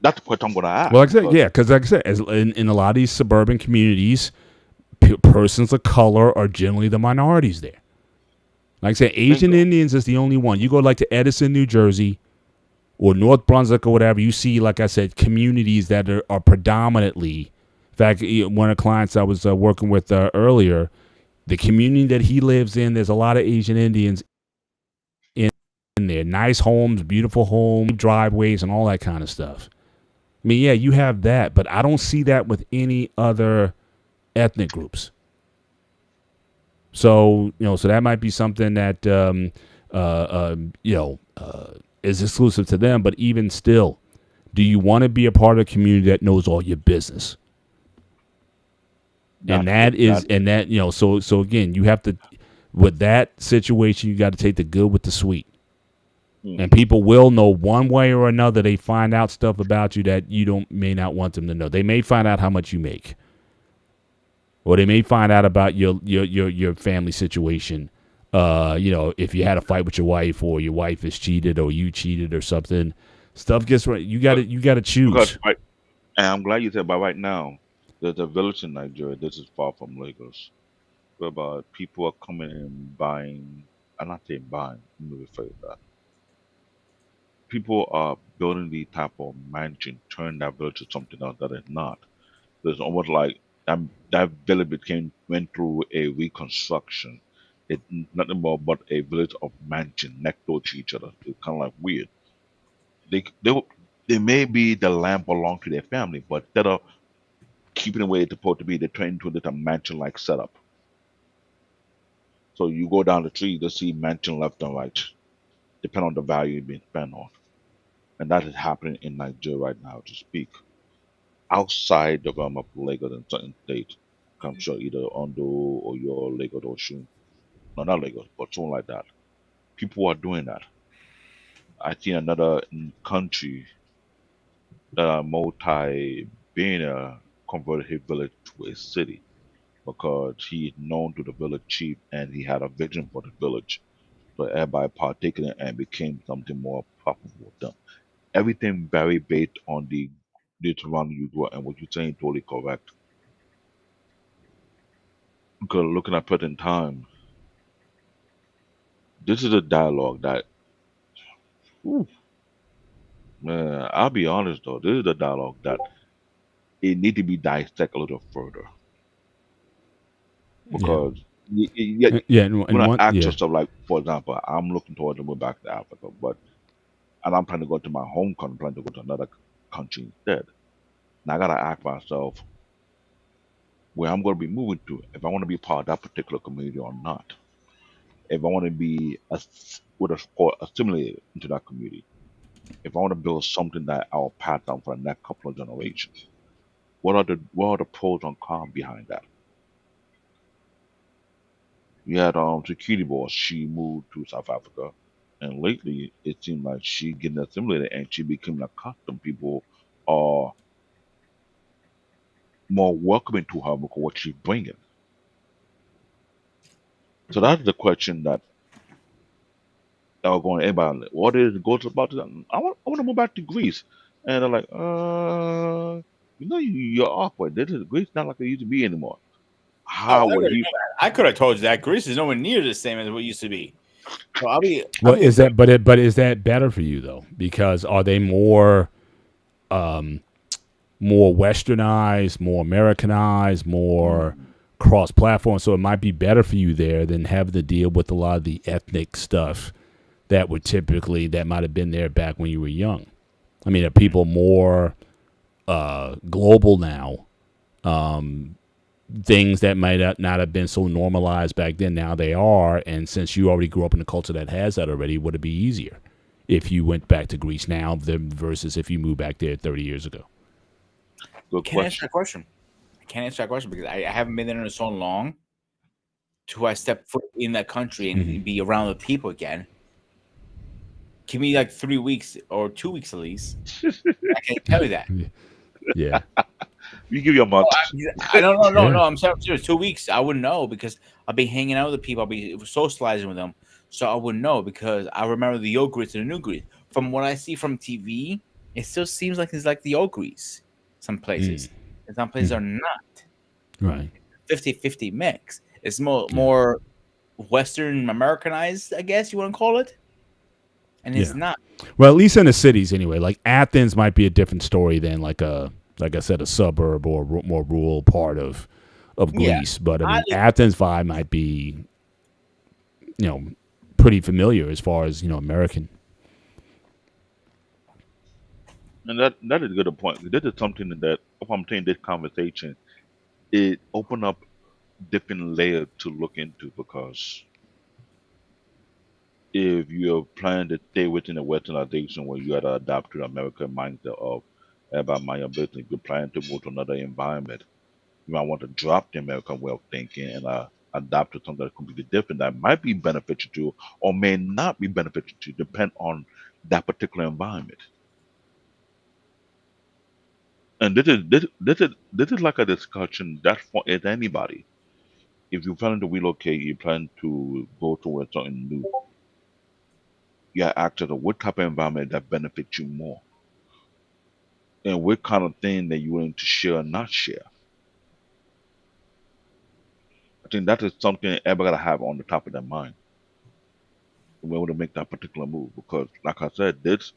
That's the question I'm going to Well, ask like I said, because yeah, because like I said, in a lot of these suburban communities, persons of color are generally the minorities there. Like I said, Asian bingo. Indians is the only one. You go like to Edison, New Jersey, or North Brunswick or whatever, you see, like I said, communities that are predominantly. In fact, one of the clients I was working with earlier, the community that he lives in, there's a lot of Asian Indians in there. Nice homes, beautiful homes, driveways, and all that kind of stuff. I mean, yeah, you have that, but I don't see that with any other ethnic groups. So so that might be something that is exclusive to them. But even still, do you want to be a part of a community that knows all your business? And so again, you have to, with that situation, you got to take the good with the sweet. And people will know one way or another. They find out stuff about you that you may not want them to know. They may find out how much you make, or they may find out about your family situation. If you had a fight with your wife, or your wife is cheated, or you cheated, or something. Stuff gets right. You got to choose. Because and I'm glad you said, but right now, there's a village in Nigeria. This is far from Lagos, whereby people are coming and buying. I'm not saying buying. Let me rephrase that. People are building the type of mansion, turning that village to something else that it's not. It's almost like that village went through a reconstruction. It's nothing more but a village of mansion next door to each other. It's kind of like weird. They may be the land belong to their family, but instead of keeping it where it's supposed to be, they turn into a little mansion like setup. So you go down the street, you see mansion left and right, depending on the value being spent on. And that is happening in Nigeria right now to speak. Outside the realm of Lagos and certain states, I'm sure either Ondo or your Lagos or Shun. No, not Lagos, but something like that. People are doing that. I see another country that a multi-billionaire converted his village to a city because he is known to the village chief and he had a vision for the village. So everybody partaking in it and became something more profitable with them. Everything very based on the surrounding you grow, and what you're saying totally correct. Because looking at present time, this is a dialogue that, whew, man, I'll be honest though, this is a dialogue that it need to be dissected a little further. Yeah. Because you Yeah. And when I one. ask Yeah. yourself, like for example, I'm looking towards to move back to Africa, and I'm planning to go to my home country, I'm planning to go to another country instead. And I gotta ask myself where I'm going to be moving to, if I want to be part of that particular community or not. If I want to be with a support assimilated into that community. If I want to build something that I'll pass down for the next couple of generations. What are the pros and cons behind that? We had security boss. She moved to South Africa, and lately it seemed like she getting assimilated and she became accustomed. People are more welcoming to her because what she's bringing. So that's the question that are going. Everybody, what is goes about this? I want to move back to Greece, and they're like, you're awkward. This is Greece, not like it used to be anymore. Oh, How would he? I could have told you that Greece is nowhere near the same as what it used to be. So Well, is that but is that better for you though? Because are they more more westernized, more Americanized, more cross-platform? So it might be better for you there than having to deal with a lot of the ethnic stuff that might have been there back when you were young. I mean, are people more global now? Things that might not have been so normalized back then, now they are. And since you already grew up in a culture that has that already, would it be easier if you went back to Greece now versus if you moved back there 30 years ago? Good Can't answer question. that question. I can't answer that question because I haven't been there in so long. To I step foot in that country and be around the people again. Give me like 3 weeks or 2 weeks at least. I can tell you that. Yeah. You give you a month. I don't know. Yeah. No, I'm serious. 2 weeks, I wouldn't know because I'll be hanging out with the people. I'll be socializing with them, so I wouldn't know because I remember the old Greece and the new Greece. From what I see from TV, it still seems like it's like the old Greece. Some places, and some places are not. Right. 50-50 mix. It's more Western Americanized, I guess you want to call it, and it's not. Well, at least in the cities, anyway. Like Athens might be a different story than like I said, a suburb or more rural part of Greece. But I mean, Athens vibe might be, pretty familiar as far as American. And that is a good point. This is something that if I'm saying this conversation, it opened up different layers to look into because if you're planning to stay within a westernization where you got to adapt to the American mindset of about my own business, you're planning to move to another environment, you might want to drop the American way of thinking and adapt to something that's completely different that might be beneficial to you or may not be beneficial to you, depend on that particular environment. And this is like a discussion that's for it anybody. If you plan to relocate, you plan to go to something new, you gotta ask yourself what type of environment that benefits you more and what kind of thing that you're willing to share or not share. I think that is something everybody gotta have on the top of their mind to be able to make that particular move. Because like I said, this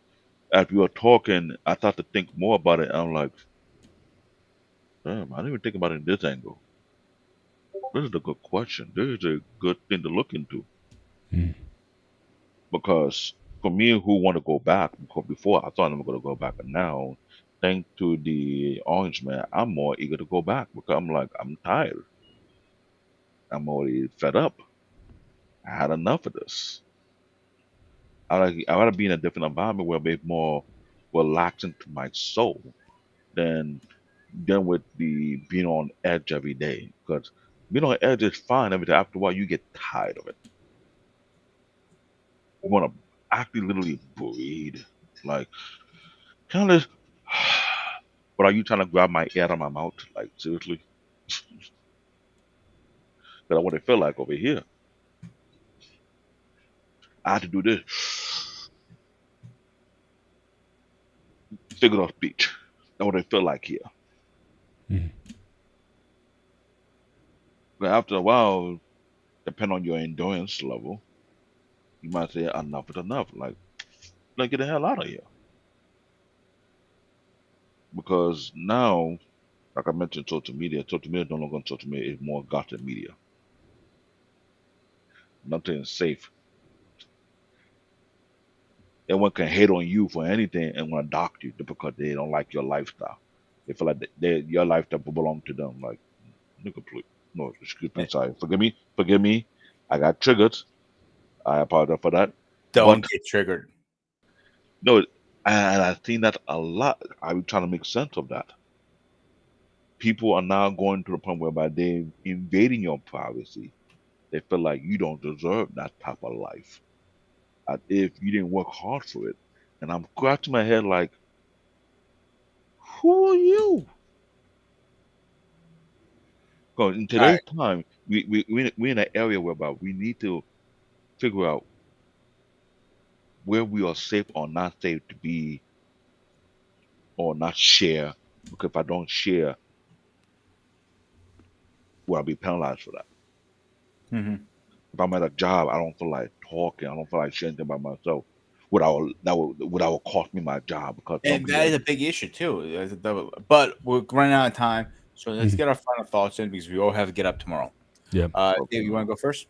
as we were talking, I started to think more about it and I'm like, damn, I didn't even think about it in this angle. This is a good question. This is a good thing to look into. Mm. Because for me who want to go back, because before I thought I'm gonna go back, and now thanks to the orange man, I'm more eager to go back because I'm like I'm tired. I'm already fed up. I had enough of this. I want to be in a different environment where it's more relaxing to my soul than with the being on edge every day. Because being on edge is fine every day. After a while, you get tired of it. You want to actually literally breathe. Like, kind of. But are you trying to grab my air out of my mouth? Like, seriously? That's what it feel like over here. I had to do this. Figure of speech. That's what it feel like here. Mm. But after a while, depending on your endurance level, you might say enough is enough. Like get the hell out of here. Because now, like I mentioned, social media is no longer social media, it's more gossip media. Nothing is safe. Everyone can hate on you for anything and want to dock you just because they don't like your lifestyle. They feel like your lifestyle belong to them. Like, nigga, please. No, excuse me, Eh, sorry. Forgive me. I got triggered. I apologize for that. Don't But get triggered. no, and I've seen that a lot. I'm trying to make sense of that. People are now going to the point whereby they're invading your privacy. They feel like you don't deserve that type of life as if you didn't work hard for it. And I'm scratching my head like, who are you? Because in All today's right. time, we're in an area whereby we need to figure out where we are safe or not safe to be or not share. Because if I don't share, will I be penalized for that? Mhm. If I'm at a job, I don't feel like talking. I don't feel like sharing anything about myself. Would cost me my job because some And that people. is a big issue too. But we're running out of time, so let's Mm. get our final thoughts in because we all have to get up tomorrow. Yeah. Dave, you Okay. want to go first?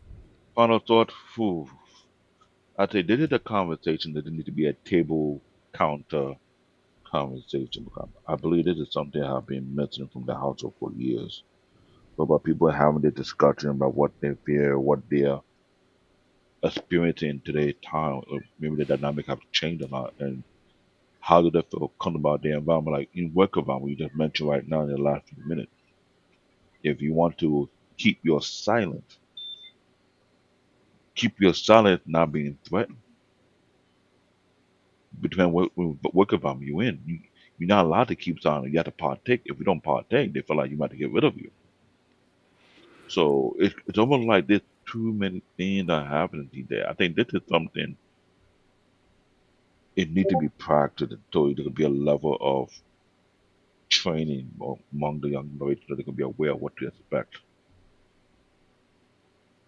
Final thought. Whew, I say this is a conversation that need to be a table counter conversation because I believe this is something I've been mentioning from the household for years. About people having the discussion about what they fear, what they're experiencing in today's time, or maybe the dynamic have changed or not, and how do they feel comfortable about their environment, like in work environment you just mentioned right now in the last few minutes. If you want to keep your silence, keep your silence not being threatened between what work environment you in. You're not allowed to keep silent. You have to partake. If you don't partake, they feel like you might get rid of you. So it's almost like there's too many things that are happening these days. I think this is something it need to be practiced so there could be a level of training among the young generation so they can be aware of what to expect.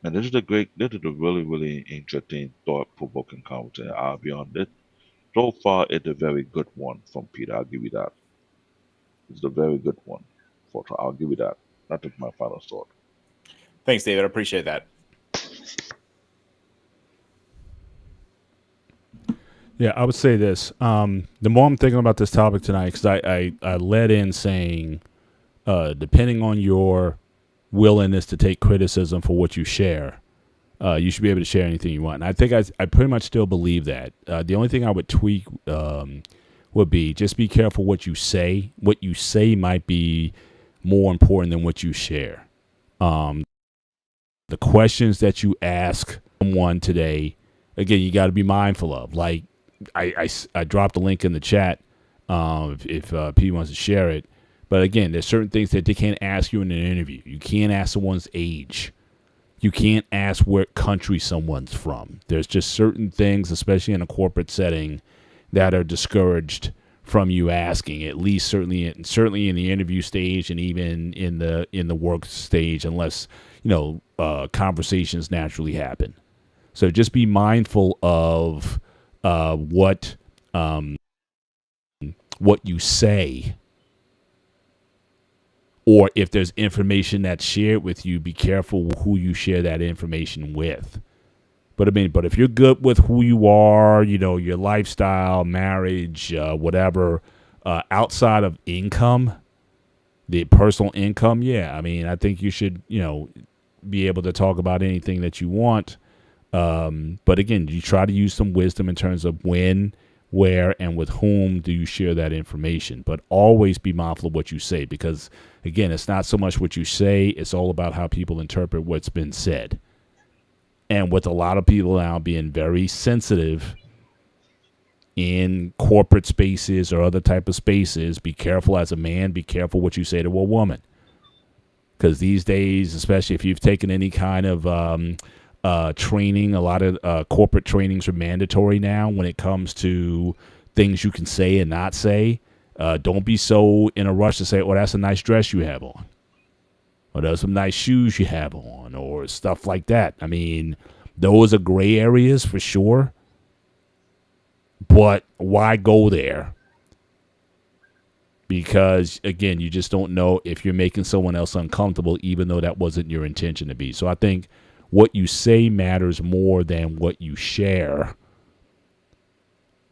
And this is a really, really interesting, thought-provoking conversation. I'll be on this. So far, it's a very good one from Peter. I'll give you that. It's a very good one. I'll give you that. That is my final thought. Thanks, David. I appreciate that. Yeah, I would say this. The more I'm thinking about this topic tonight, because I led in saying, depending on your willingness to take criticism for what you share, you should be able to share anything you want. And I think I pretty much still believe that. The only thing I would tweak would be just be careful what you say. What you say might be more important than what you share. The questions that you ask someone today, again, you got to be mindful of. Like, I dropped a link in the chat if Pete wants to share it. But again, there's certain things that they can't ask you in an interview. You can't ask someone's age. You can't ask what country someone's from. There's just certain things, especially in a corporate setting, that are discouraged from you asking. At least certainly in the interview stage, and even in the work stage, unless conversations naturally happen. So just be mindful of what you say, or if there's information that's shared with you, be careful who you share that information with. But if you're good with who you are, your lifestyle, marriage, whatever, outside of income, the personal income, yeah, I think you should, be able to talk about anything that you want. But again, you try to use some wisdom in terms of when, where, and with whom do you share that information. But always be mindful of what you say, because, again, it's not so much what you say, it's all about how people interpret what's been said. And with a lot of people now being very sensitive in corporate spaces or other type of spaces, be careful as a man, be careful what you say to a woman. Because these days, especially if you've taken any kind of training, a lot of corporate trainings are mandatory now when it comes to things you can say and not say. Don't be so in a rush to say, "Oh, that's a nice dress you have on," or "Those some nice shoes you have on," or stuff like that. Those are gray areas for sure. But why go there? Because, again, you just don't know if you're making someone else uncomfortable, even though that wasn't your intention to be. So I think what you say matters more than what you share.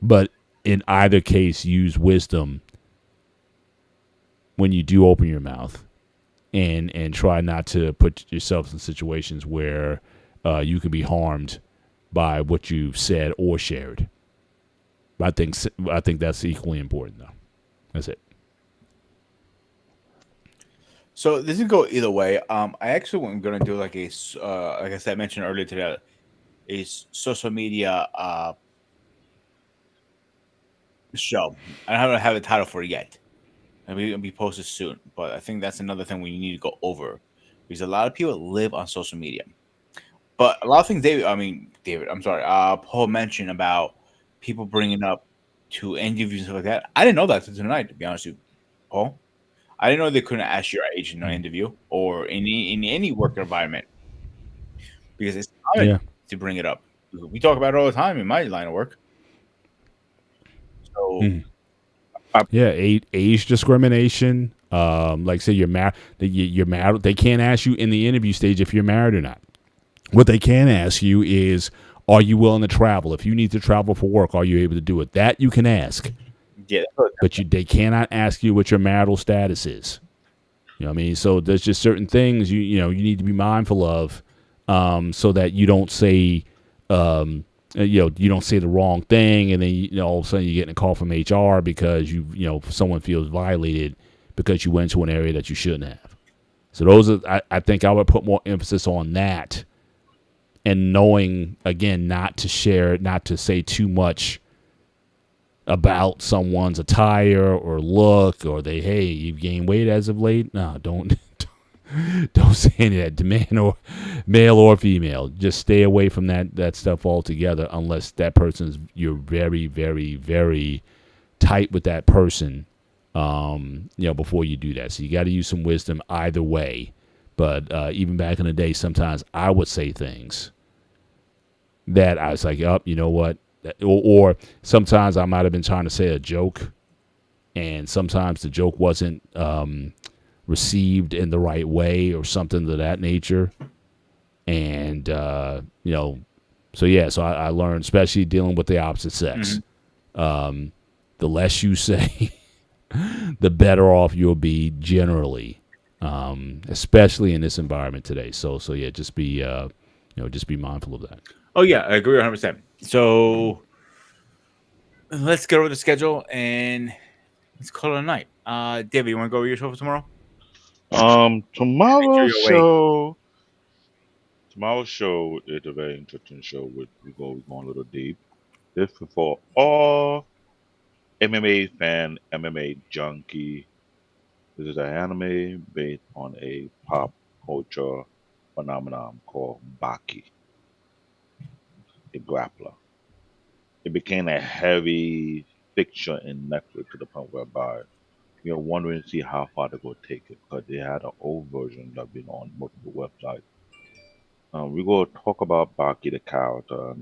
But in either case, use wisdom when you do open your mouth, and try not to put yourself in situations where you can be harmed by what you've said or shared. I think that's equally important, though. That's it. So this can go either way. I actually am going to do like like I said, I mentioned earlier today, a social media show. I don't have a title for it yet. It'll be posted soon, but I think that's another thing we need to go over, because a lot of people live on social media. But a lot of things, Paul mentioned about people bringing up to interviews and stuff like that. I didn't know that until tonight, to be honest with you, Paul. I didn't know they couldn't ask your age in an interview or in any work environment, because it's common to bring it up. We talk about it all the time in my line of work. So, age discrimination. Like say you're married. You're married. They can't ask you in the interview stage if you're married or not. What they can ask you is, are you willing to travel? If you need to travel for work, are you able to do it? That you can ask. Yeah, but they cannot ask you what your marital status is. You know what I mean? So there's just certain things you need to be mindful of, so that you don't say, you don't say the wrong thing, and then all of a sudden you're getting a call from HR because someone feels violated because you went to an area that you shouldn't have. So those are, I think I would put more emphasis on that, and knowing, again, not to share, not to say too much about someone's attire or look, or hey, you've gained weight as of late. No, don't say any of that to male or female. Just stay away from that stuff altogether, unless that you're very, very, very tight with that person, before you do that. So you got to use some wisdom either way. But even back in the day, sometimes I would say things that I was like, you know what? Or sometimes I might have been trying to say a joke, and sometimes the joke wasn't received in the right way or something of that nature. And, so I learned, especially dealing with the opposite sex. The less you say, the better off you'll be generally, especially in this environment today. So yeah, just be just be mindful of that. Oh yeah, I agree 100%. So let's get over the schedule and let's call it a night. David, you want to go over your show for tomorrow? Make sure Tomorrow's you're awake. show. Tomorrow's show is a very interesting show. We go a little deep. This is for all MMA fan, MMA junkie. This is an anime based on a pop culture phenomenon called Baki, a grappler. It became a heavy fixture in Netflix to the point whereby you're wondering to see how far they go take it because they had an old version that been on multiple websites. We go talk about Baki the character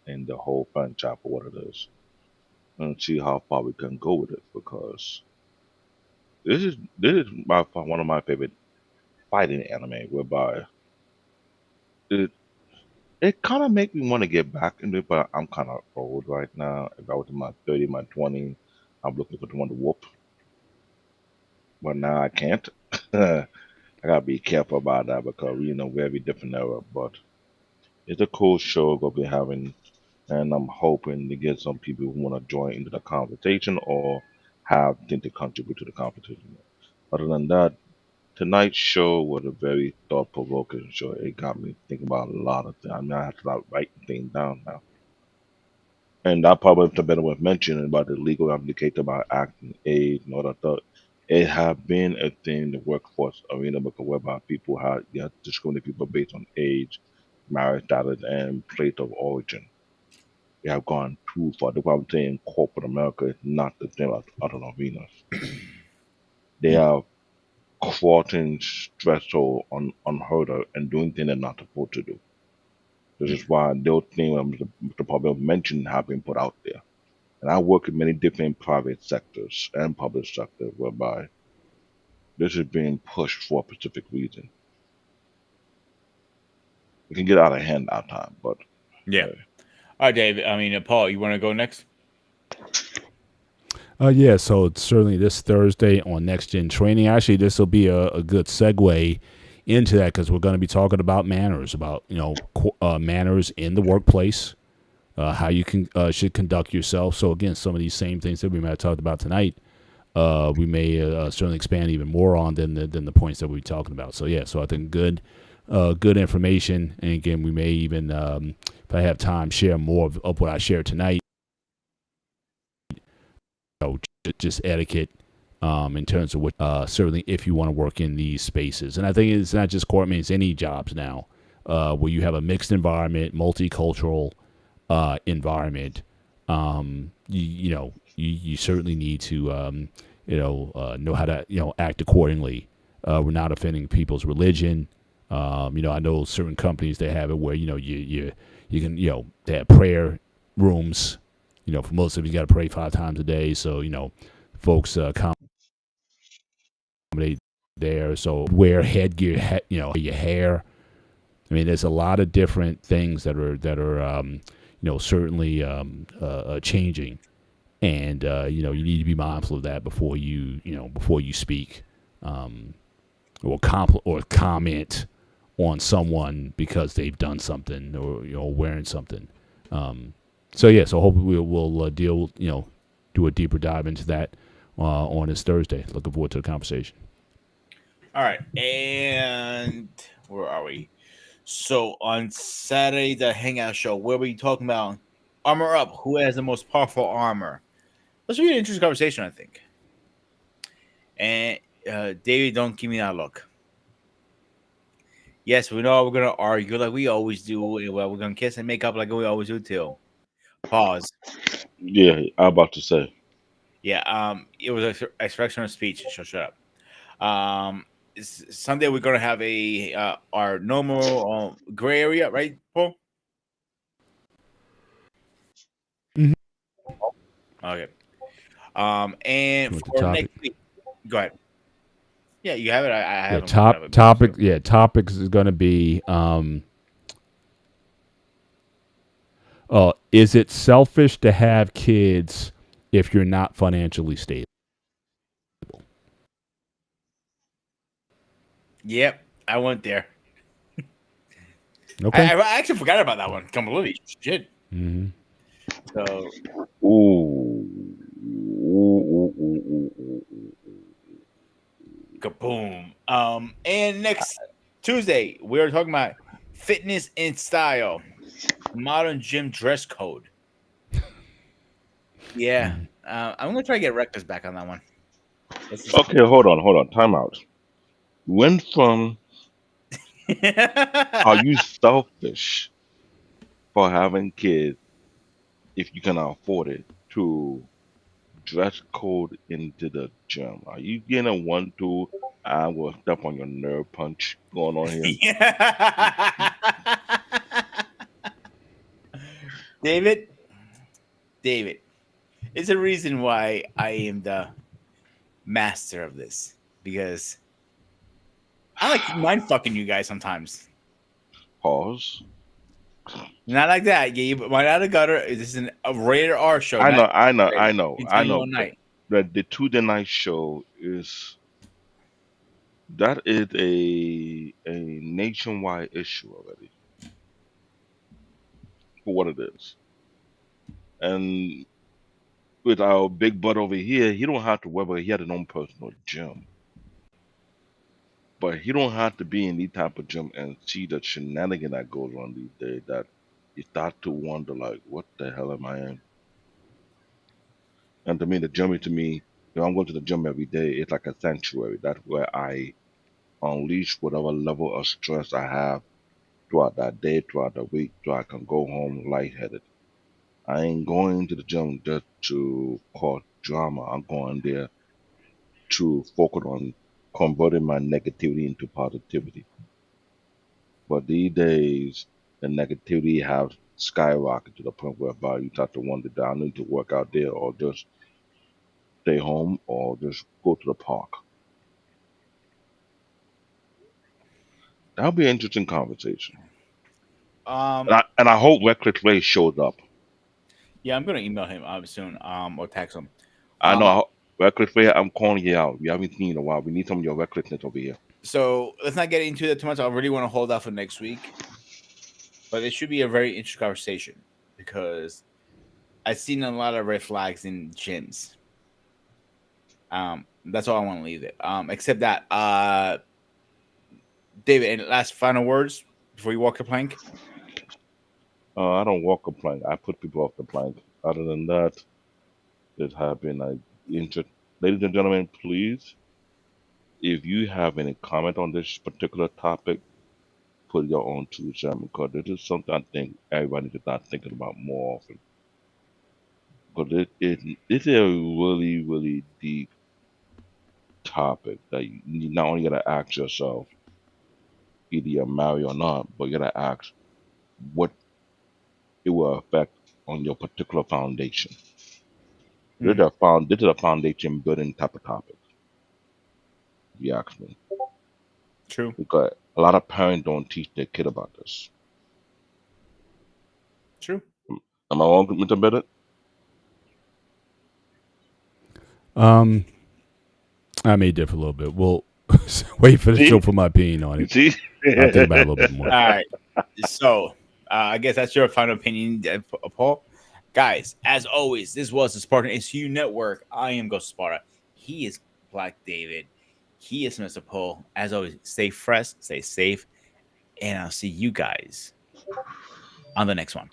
and the whole franchise for what it is, and see how far we can go with it because this is one of my favorite fighting anime, whereby it it kind of make me want to get back into it, but I'm kind of old right now. If I was in my 30, my 20, I'm looking for the one to whoop, but now I can't. I gotta be careful about that because we're very different era. But it's a cool show we'll be having, and I'm hoping to get some people who want to join into the conversation or have things to contribute to the conversation. Other than that, tonight's show was a very thought provoking show. It got me thinking about a lot of things. I mean, I have to start writing things down now. And that probably the better way of mentioning about the legal implications about acting, age, and all that stuff. It have been a thing in the workforce arena because whereby people have discriminate people based on age, marriage status, and place of origin. They have gone too far. That's why I'm saying corporate America is not the same as other arenas. They are crossing threshold unheard of and doing things they're not supposed to do. This is why those things Mr. Pablo mentioned have been put out there. And I work in many different private sectors and public sectors whereby this is being pushed for a specific reason. It can get out of hand at times, but Yeah. hey. All right, Dave. I mean, Paul, you want to go next? Yeah, so it's certainly this Thursday on Next Gen Training. Actually, this will be a good segue into that because we're going to be talking about manners, about manners in the workplace, how you can should conduct yourself. So again, some of these same things that we might have talked about tonight, we may certainly expand even more on than the points that we're talking about. So yeah, so I think good information, and again, we may even, if I have time, share more of what I shared tonight. Just etiquette in terms of what certainly if you want to work in these spaces. And I think it's not just corporate, it's any jobs now where you have a mixed environment, multicultural environment. You certainly need to know how to act accordingly. We're not offending people's religion. I know certain companies, they have it where you can they have prayer rooms. For most of you, got to pray 5 times a day. So folks accommodate there. So wear headgear, your hair. I mean, there's a lot of different things that are certainly changing, and you need to be mindful of that before you speak, or comment on someone because they've done something or wearing something. So hopefully we'll do a deeper dive into that on this Thursday. Looking forward to the conversation. All right. And where are we? So on Saturday, the Hangout Show, where we talking about armor up? Who has the most powerful armor? That's really an interesting conversation, I think. And David, don't give me that look. Yes, we know we're gonna argue like we always do. Well, we're gonna kiss and make up like we always do too. Pause. Yeah, I'm about to say. Yeah. It was an expression of speech. So shut up. Sunday we're gonna have our normal gray area, right, Paul? Mhm. Okay. And With the for next topic. week, go ahead. Yeah, you have it. I Yeah, haven't looked at it. topic. Yeah, topics is going to be. Is it selfish to have kids if you're not financially stable? Yep, I went there. Okay. I actually forgot about that one. Completely. Shit. Mm-hmm. So Ooh. Ooh. kaboom. And next Tuesday, we are talking about fitness and style, modern gym dress code. Yeah, I'm gonna try to get Reckless back on that one. Let's just Okay, hold on. Time out. Went from are you selfish for having kids if you can afford it to dress code into the gym? Are you getting one two? I will step on your nerve punch going on here. David, David, it's a reason why I am the master of this because I like mind fucking you guys sometimes. Pause. Not like that. Yeah, but right out of gutter. This is a rated R show, I not know, I know, rated. I know, You can I tell you know. all But night. the Tuesday night show is that is a nationwide issue already for what it is. And with our big butt over here, he don't have to worry about he had his own personal gym. But he don't have to be in these type of gym and see the shenanigan that goes on these days that you start to wonder like what the hell am I in? And to me the gym is to me, I'm going to the gym every day, it's like a sanctuary. That's where I unleash whatever level of stress I have throughout that day, throughout the week, so I can go home lightheaded. I ain't going to the gym just to cause drama. I'm going there to focus on converting my negativity into positivity. But these days, the negativity have skyrocketed to the point whereby you start to wonder, do I need to work out there or just stay home or just go to the park? That'll be an interesting conversation. Um, And I hope Reckless Ray shows up. yeah, I'm gonna email him soon. Or text him. I know Um, Reckless Ray, I'm calling you out. We haven't seen you in a while. We need some of your recklessness over here. so let's not get into that too much. I really want to hold out for next week, but it should be a very interesting conversation because I've seen a lot of red flags in gyms. That's all I want to leave it. Except that, David, and last final words before you walk the plank. I don't walk a plank. I put people off the plank. Other than that, it has been like interest. Ladies and gentlemen, please, if you have any comment on this particular topic, put your own two cents because this is something I think everybody needs to start thinking about more often. Because it's a really, really deep topic that you not only gotta ask yourself, either you're married or not, but you gotta ask what it will affect on your particular foundation. Mm, This is a foundation building type of topic, if you ask me. true, Because a lot of parents don't teach their kid about this. true. Am I wrong, Mr. Bennett? Um, I may differ a little bit. We'll wait for the show See? for my opinion on You it. see? I'll think about it a little bit more. All right. So I guess that's your final opinion, Paul. Guys, as always, this was the Spartan SU Network. I am Ghost Sparta. He is Black David. He is Mr. Paul. As always, stay fresh, stay safe, and I'll see you guys on the next one.